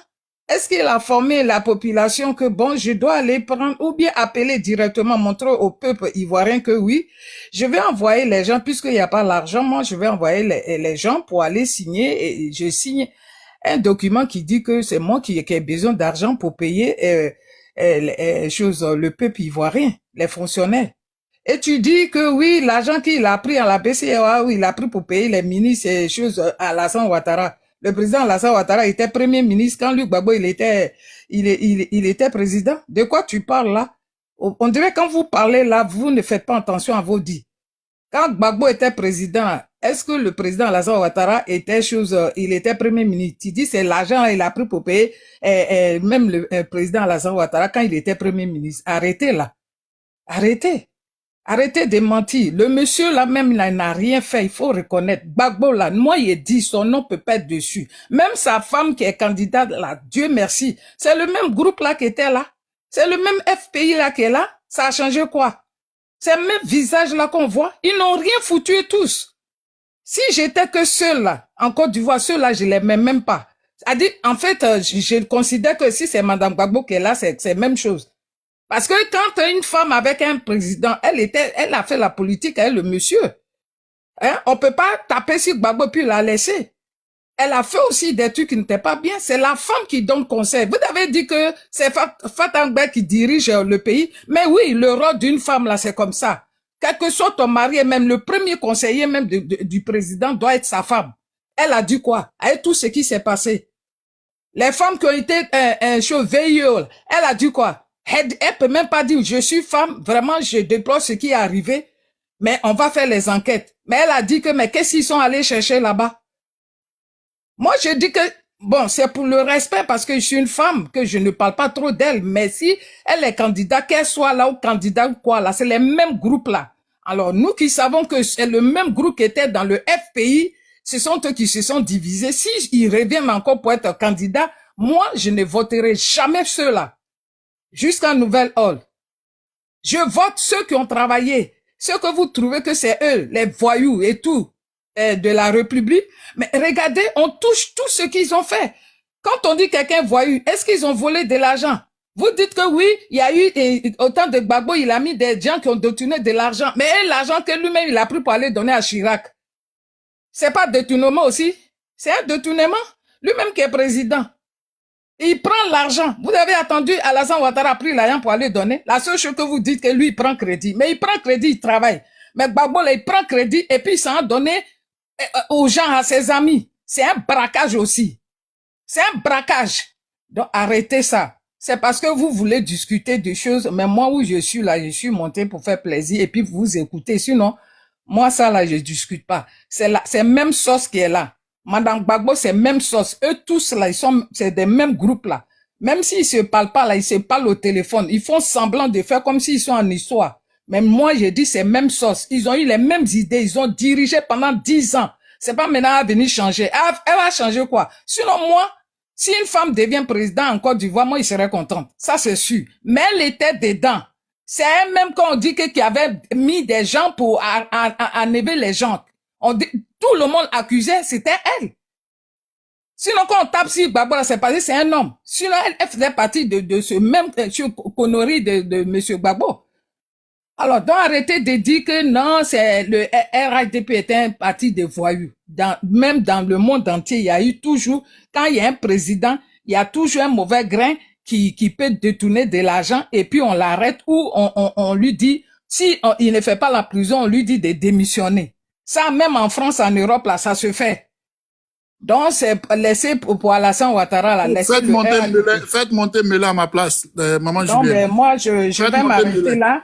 Est-ce qu'il a formé la population que bon, je dois aller prendre ou bien appeler directement, montrer au peuple ivoirien que oui, je vais envoyer les gens puisqu'il n'y a pas l'argent, moi je vais envoyer les gens pour aller signer et je signe un document qui dit que c'est moi qui ai besoin d'argent pour payer le peuple ivoirien, les fonctionnaires. Et tu dis que oui, l'argent qu'il a pris à la BCEAO, il a pris pour payer les ministres et choses à Alassane Ouattara. Le président Alassane Ouattara était premier ministre quand Luc Gbagbo, il était président. De quoi tu parles là? On dirait quand vous parlez là, vous ne faites pas attention à vos dits. Quand Gbagbo était président, est-ce que le président Alassane Ouattara il était premier ministre? Tu dis c'est l'argent il a pris pour payer même le président Alassane Ouattara quand il était premier ministre. Arrêtez là. Arrêtez. Arrêtez de mentir. Le monsieur là même, il n'a rien fait. Il faut reconnaître. Gbagbo là, moi il dit son nom peut pas être dessus. Même sa femme qui est candidate là, Dieu merci. C'est le même groupe là qui était là. C'est le même FPI là qui est là. Ça a changé quoi? C'est le même visage là qu'on voit. Ils n'ont rien foutu tous. Si j'étais que seul là, en Côte d'Ivoire, ceux là, je les mets même pas. En fait, je considère que si c'est Madame Gbagbo qui est là, c'est la même chose. Parce que quand une femme avec un président, elle a fait la politique, elle, le monsieur. Hein? On peut pas taper sur Gbagbo puis la laisser. Elle a fait aussi des trucs qui n'étaient pas bien. C'est la femme qui donne conseil. Vous avez dit que c'est Fatangbe qui dirige le pays. Mais oui, le rôle d'une femme là, c'est comme ça. Quel que soit ton mari, et même le premier conseiller même du président doit être sa femme. Elle a dit quoi? Avec tout ce qui s'est passé. Les femmes qui ont été veilleuses, elle a dit quoi? Elle peut même pas dire, je suis femme, vraiment, je déplore ce qui est arrivé, mais on va faire les enquêtes. Mais elle a dit que, mais qu'est-ce qu'ils sont allés chercher là-bas? Moi, je dis que, bon, c'est pour le respect parce que je suis une femme, que je ne parle pas trop d'elle, mais si elle est candidate, qu'elle soit là ou candidat ou quoi, là, c'est les mêmes groupes là. Alors, nous qui savons que c'est le même groupe qui était dans le FPI, ce sont eux qui se sont divisés. Si ils reviennent encore pour être candidats, moi, je ne voterai jamais ceux-là. Jusqu'à nouvel ordre. Je vote ceux qui ont travaillé. Ceux que vous trouvez que c'est eux, les voyous et tout, de la République. Mais regardez, on touche tout ce qu'ils ont fait. Quand on dit quelqu'un voyou, est-ce qu'ils ont volé de l'argent? Vous dites que oui, il y a eu, autant de Gbagbo, il a mis des gens qui ont détourné de l'argent. Mais l'argent que lui-même, il a pris pour aller donner à Chirac. C'est pas détournement aussi? C'est un détournement? Lui-même qui est président. Il prend l'argent. Vous avez attendu Alassane Ouattara a pris l'argent pour aller donner. La seule chose que vous dites que lui, il prend crédit. Mais il prend crédit, il travaille. Mais Gbagbo, là, il prend crédit et puis il s'en a donné aux gens, à ses amis. C'est un braquage aussi. C'est un braquage. Donc, arrêtez ça. C'est parce que vous voulez discuter de choses. Mais moi, où je suis là, je suis monté pour faire plaisir et puis vous écoutez. Sinon, moi, ça, là, je discute pas. C'est même sauce qui est là. Madame Gbagbo, c'est même sauce. Eux tous là, c'est des mêmes groupes là. Même s'ils se parlent pas là, ils se parlent au téléphone. Ils font semblant de faire comme s'ils sont en histoire. Mais moi, j'ai dit c'est même sauce. Ils ont eu les mêmes idées. Ils ont dirigé pendant 10 ans. C'est pas maintenant à venir changer. Elle va changer quoi? Sinon moi, si une femme devient président en Côte d'Ivoire, moi, il serait content. Ça, c'est sûr. Mais elle était dedans. C'est elle même quand on dit qu'il avait mis des gens pour enlever les gens. Tout le monde accusait, c'était elle. Sinon, quand on tape sur Gbagbo, c'est parce que c'est un homme. Sinon, elle faisait partie de ce même connerie de monsieur Gbagbo. Alors, donc, arrêtez de dire que non, c'est le RHDP est un parti de voyous. Même dans le monde entier, il y a eu toujours, quand il y a un président, il y a toujours un mauvais grain qui peut détourner de l'argent et puis on l'arrête ou on lui dit, si il ne fait pas la prison, on lui dit de démissionner. Ça, même en France, en Europe, là, ça se fait. Donc, c'est laisser pour Alassane Ouattara, là. Faites monter Mela à ma place, maman Julienne. Donc, mais moi, je vais m'arrêter là.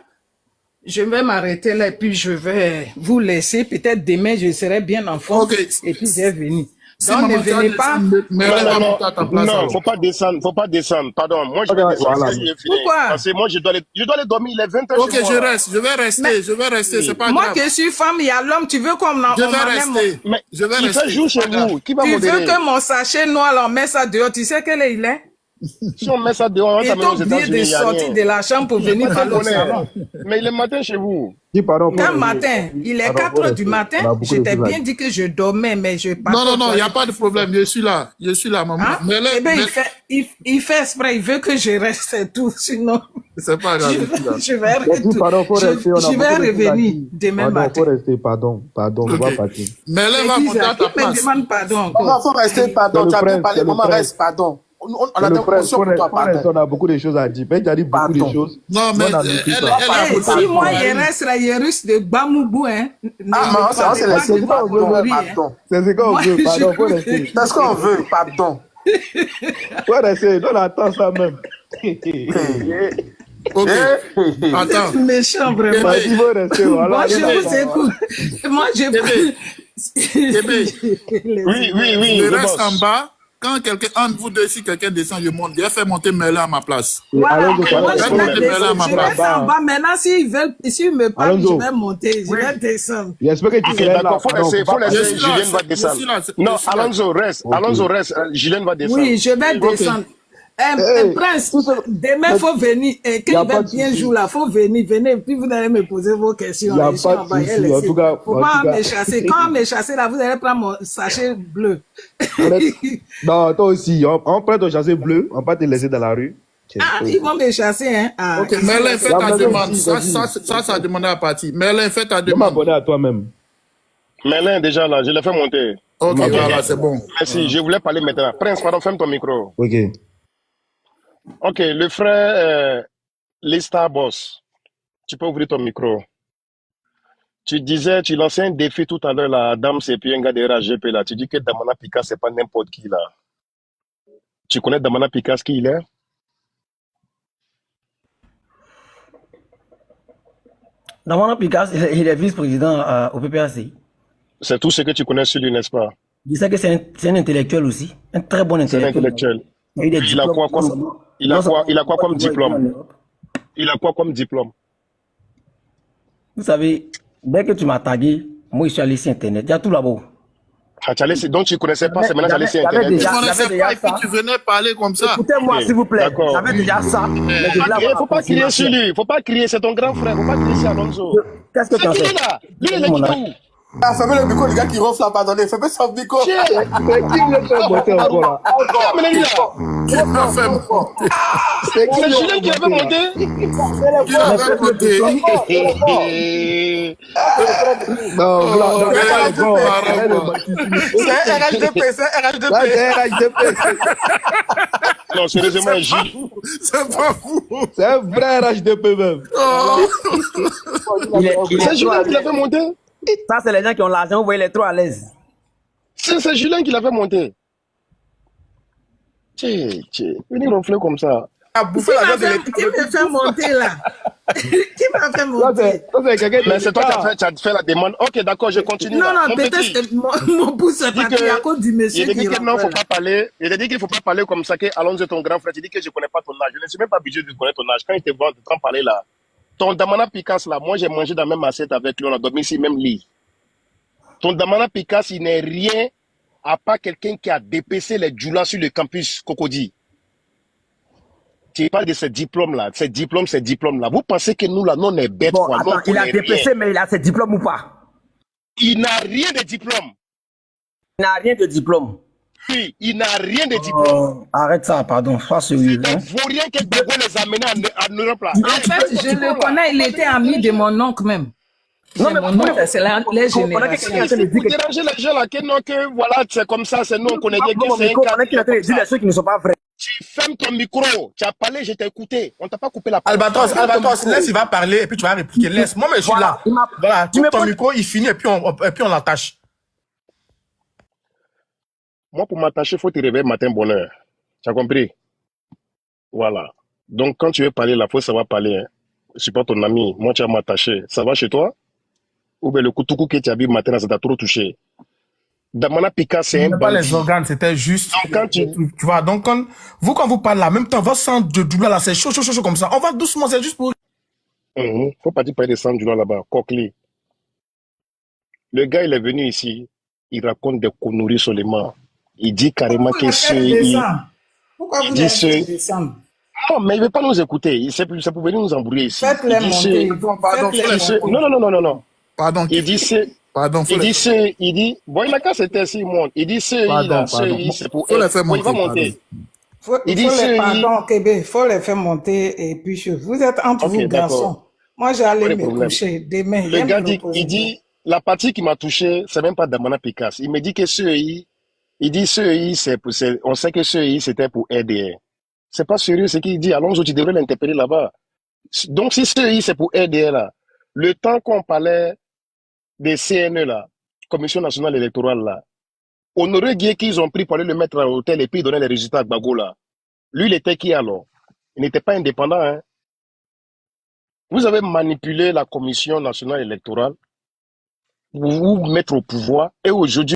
Je vais m'arrêter là et puis je vais vous laisser. Peut-être demain, je serai bien en forme. Okay. Et puis, je vais venir. Donc, ne venez pas. Non, faut pas descendre. Pardon. Moi, je vais descendre. Pourquoi? Parce que moi, je dois aller dormir. Il est 20h. Ok, je vais rester. C'est pas grave. Moi, je suis femme, il y a l'homme. Tu veux qu'on Je vais rester. Je vais rester. Il fait jour chez vous. Qui va tu modérer? veux que mon sachet noir, on met ça dehors. Tu sais quel est il est? Si on met ça dehors, on va t'amener aux États-Unis. Il est sorti de la chambre pour venir parler au salon. Mais il est matin chez vous. Quand matin, il est 4 heures du matin, je t'ai bien dit que je dormais, mais je pas. Non, il n'y a pas de problème, je suis là, maman. Hein? Eh bien, il fait exprès, il veut que je reste et tout, sinon. C'est pas grave. Je vais revenir demain matin. Il faut rester, pardon, on va partir. Mais là, va monter à ta place. Me demande pardon. Maman, faut rester, pardon, tu as bien parlé, maman reste, pardon. on a des positions pour toi, pardon. On a beaucoup de choses à dire. Ben, tu as dit beaucoup de choses. Non, mais si moi, il reste là, il risque de Bamoubou, hein. Ah, mais ça, c'est les C'est pardon. C'est ce qu'on veut, pardon. Faut rester. C'est ce qu'on veut, pardon. Faut rester. On attend ça même. Ok. Attends. C'est méchant, vraiment. Il faut rester, voilà. Moi, je vous écoute. Moi, je... Oui. Je reste en bas. Quand quelqu'un, entre vous deux, si quelqu'un descend, je monte. J'ai fait monter Merlin à ma place. Voilà. Allons-y, Moi, je allons-y. vais descendre. Je reste en bas. Maintenant, s'ils me parlent, Allons-y. je vais monter. Je vais descendre. J'espère que tu Ok, seras là. d'accord, faut laisser, Julien va Je descendre. suis là. Non, Alonso, reste, Julien va descendre. Oui, je vais descendre. Prince, demain, il faut venir. Et quand il va bien jouer là, il faut venir. Venez, puis vous allez me poser vos questions. Il n'y a pas de souci. En tout cas, faut pas me chasser. Quand on me chasser là, vous allez prendre mon sachet bleu. Non, toi aussi. On prend ton chassé bleu. On va te laisser dans la rue. Ah, ils vont me chasser, hein. Ah, Ok, Merlin, fais ta demande. Ça a demandé à partir. Merlin, fais ta Je demande. m'abonner à toi-même. Merlin, déjà là, je l'ai fait monter. Ok, voilà, c'est bon. Merci, je voulais parler maintenant. Prince, pardon, ferme ton micro. Ok. Ok, le frère Lista Boss, tu peux ouvrir ton micro. Tu disais, tu lançais un défi tout à l'heure, la dame, c'est puis un gars de RAGP là. Tu dis que Damana Pikas, c'est pas n'importe qui là. Tu connais Damana Pikas, qui il est? Damana Pikas, il est vice-président au PPAC. C'est tout ce que tu connais sur lui, n'est-ce pas? Je sais que c'est un intellectuel aussi, un très bon C'est un intellectuel. intellectuel. Il a quoi comme diplôme? Il a quoi comme diplôme? Vous savez, dès que tu m'as tagué, moi je suis allé sur Internet. Il y a tout là-bas. Ah, donc tu ne connaissais pas, c'est maintenant que tu allé sur Internet. Tu ne connaissais pas et puis tu venais parler comme ça. Écoutez-moi, s'il vous plaît. J'avais déjà ça. Il ne faut pas crier sur lui. Il ne faut pas crier, c'est ton grand frère. Il ne faut pas crier sur Alonso. Qu'est-ce que tu as fait? Lui, il est où? Ah, fermez le micro, le gars qui ronfle là, pardonnez. Fermez son micro. C'est qui le fait monter encore là? C'est Julien qui l'avait monté. Non, c'est RHDP. Non, sérieusement, c'est pas vous. C'est un vrai RHDP même. C'est Julien qui l'avait monté. Ça, c'est les gens qui ont l'argent, vous voyez les trop à l'aise. C'est Julien qui l'avait monté. Venez ronfler comme ça. Qui me fait monter là? Qui m'a fait monter? Mais c'est toi qui as fait la demande. Ok, d'accord, je continue. Non, peut-être mon pouce est parti à cause du monsieur qui il ne faut pas parler. Il a dit qu'il ne faut pas parler comme ça, que Alonso est ton grand frère. Tu dis que je ne connais pas ton âge. Je ne suis même pas obligé de connaître ton âge. Quand il te voit, tu t'en parler là. Ton Damana Pikas là, moi j'ai mangé dans la même assiette avec lui, on a dormi ici, même lit. Ton Damana Pikas, il n'est rien à part quelqu'un qui a dépecé les djoulas sur le campus Cocody. Tu parles de ces diplômes-là, ces diplômes-là. Vous pensez que nous, là, nous, on est bêtes, bon, quoi. Attends, il a dépecé, mais il a ses diplômes ou pas? Il n'a rien de diplôme. Il n'a rien de diplôme. Oui, il n'a rien de diplôme. Arrête ça, pardon, sois sérieux. C'est des vauriens que Gbagbo les a amenés en Europe, là. En fait, je le connais, il était ami de mon oncle même. Non, mais mon oncle, c'est les générations. Vous dérangez les gens là, que voilà, c'est comme ça, c'est nous, on connaît bien que c'est un cas. Des choses qui ne sont pas vraies. Tu fermes ton micro, tu as parlé, je t'ai écouté. On t'a pas coupé la parole. Albatros, laisse, il va parler et puis tu vas répliquer. Laisse, moi, mais je suis là. Voilà, tu mets ton micro, il finit et puis on l'attache. Moi, pour m'attacher, il faut te réveiller matin bonheur. Tu as compris? Voilà. Donc, quand tu veux parler, là, il faut savoir parler. Hein. Je suis pas ton ami. Moi, tu vas m'attacher. Ça va chez toi? Ou bien le couteau que tu as bu matin, ça t'a trop touché? Damana Pikas, c'est un bandit. Pas les organes, c'était juste. Donc, quand tu vois, donc, quand vous parlez en même temps, votre sang de douleur là, c'est chaud comme ça. On va doucement, c'est juste pour. Faut pas dire parler de sang de douleur là-bas. Coquely. Le gars, il est venu ici. Il raconte des conneries seulement. Il dit carrément que Pourquoi vous avez descendre? Non, mais il ne veut pas nous écouter. C'est pour venir nous embrouiller ici. Faites-les monter. Non. Pardon. Il dit bon, il n'a qu'à se taire s'il monte. Il dit c'est pour faut les faire monter. Il va monter. Il faut les faire monter et puis vous êtes entre vous garçons. Moi, j'allais me coucher demain. Le gars dit, il dit, la partie qui m'a touché, c'est même pas Damana Pikas. Il me dit que ceux Il dit CEI, on sait que CEI, c'était pour RDR. C'est pas sérieux ce qu'il dit. Alonso, tu devrais l'interpeller là-bas. Donc, si CEI, c'est pour RDR, là, le temps qu'on parlait des CNE, là, Commission nationale électorale, là, Honoré Gué qu'ils ont pris pour aller le mettre à l'hôtel et puis donner les résultats à Gbagbo, là. Lui, il était qui alors? Il n'était pas indépendant, hein. Vous avez manipulé la Commission nationale électorale pour vous mettre au pouvoir et aujourd'hui,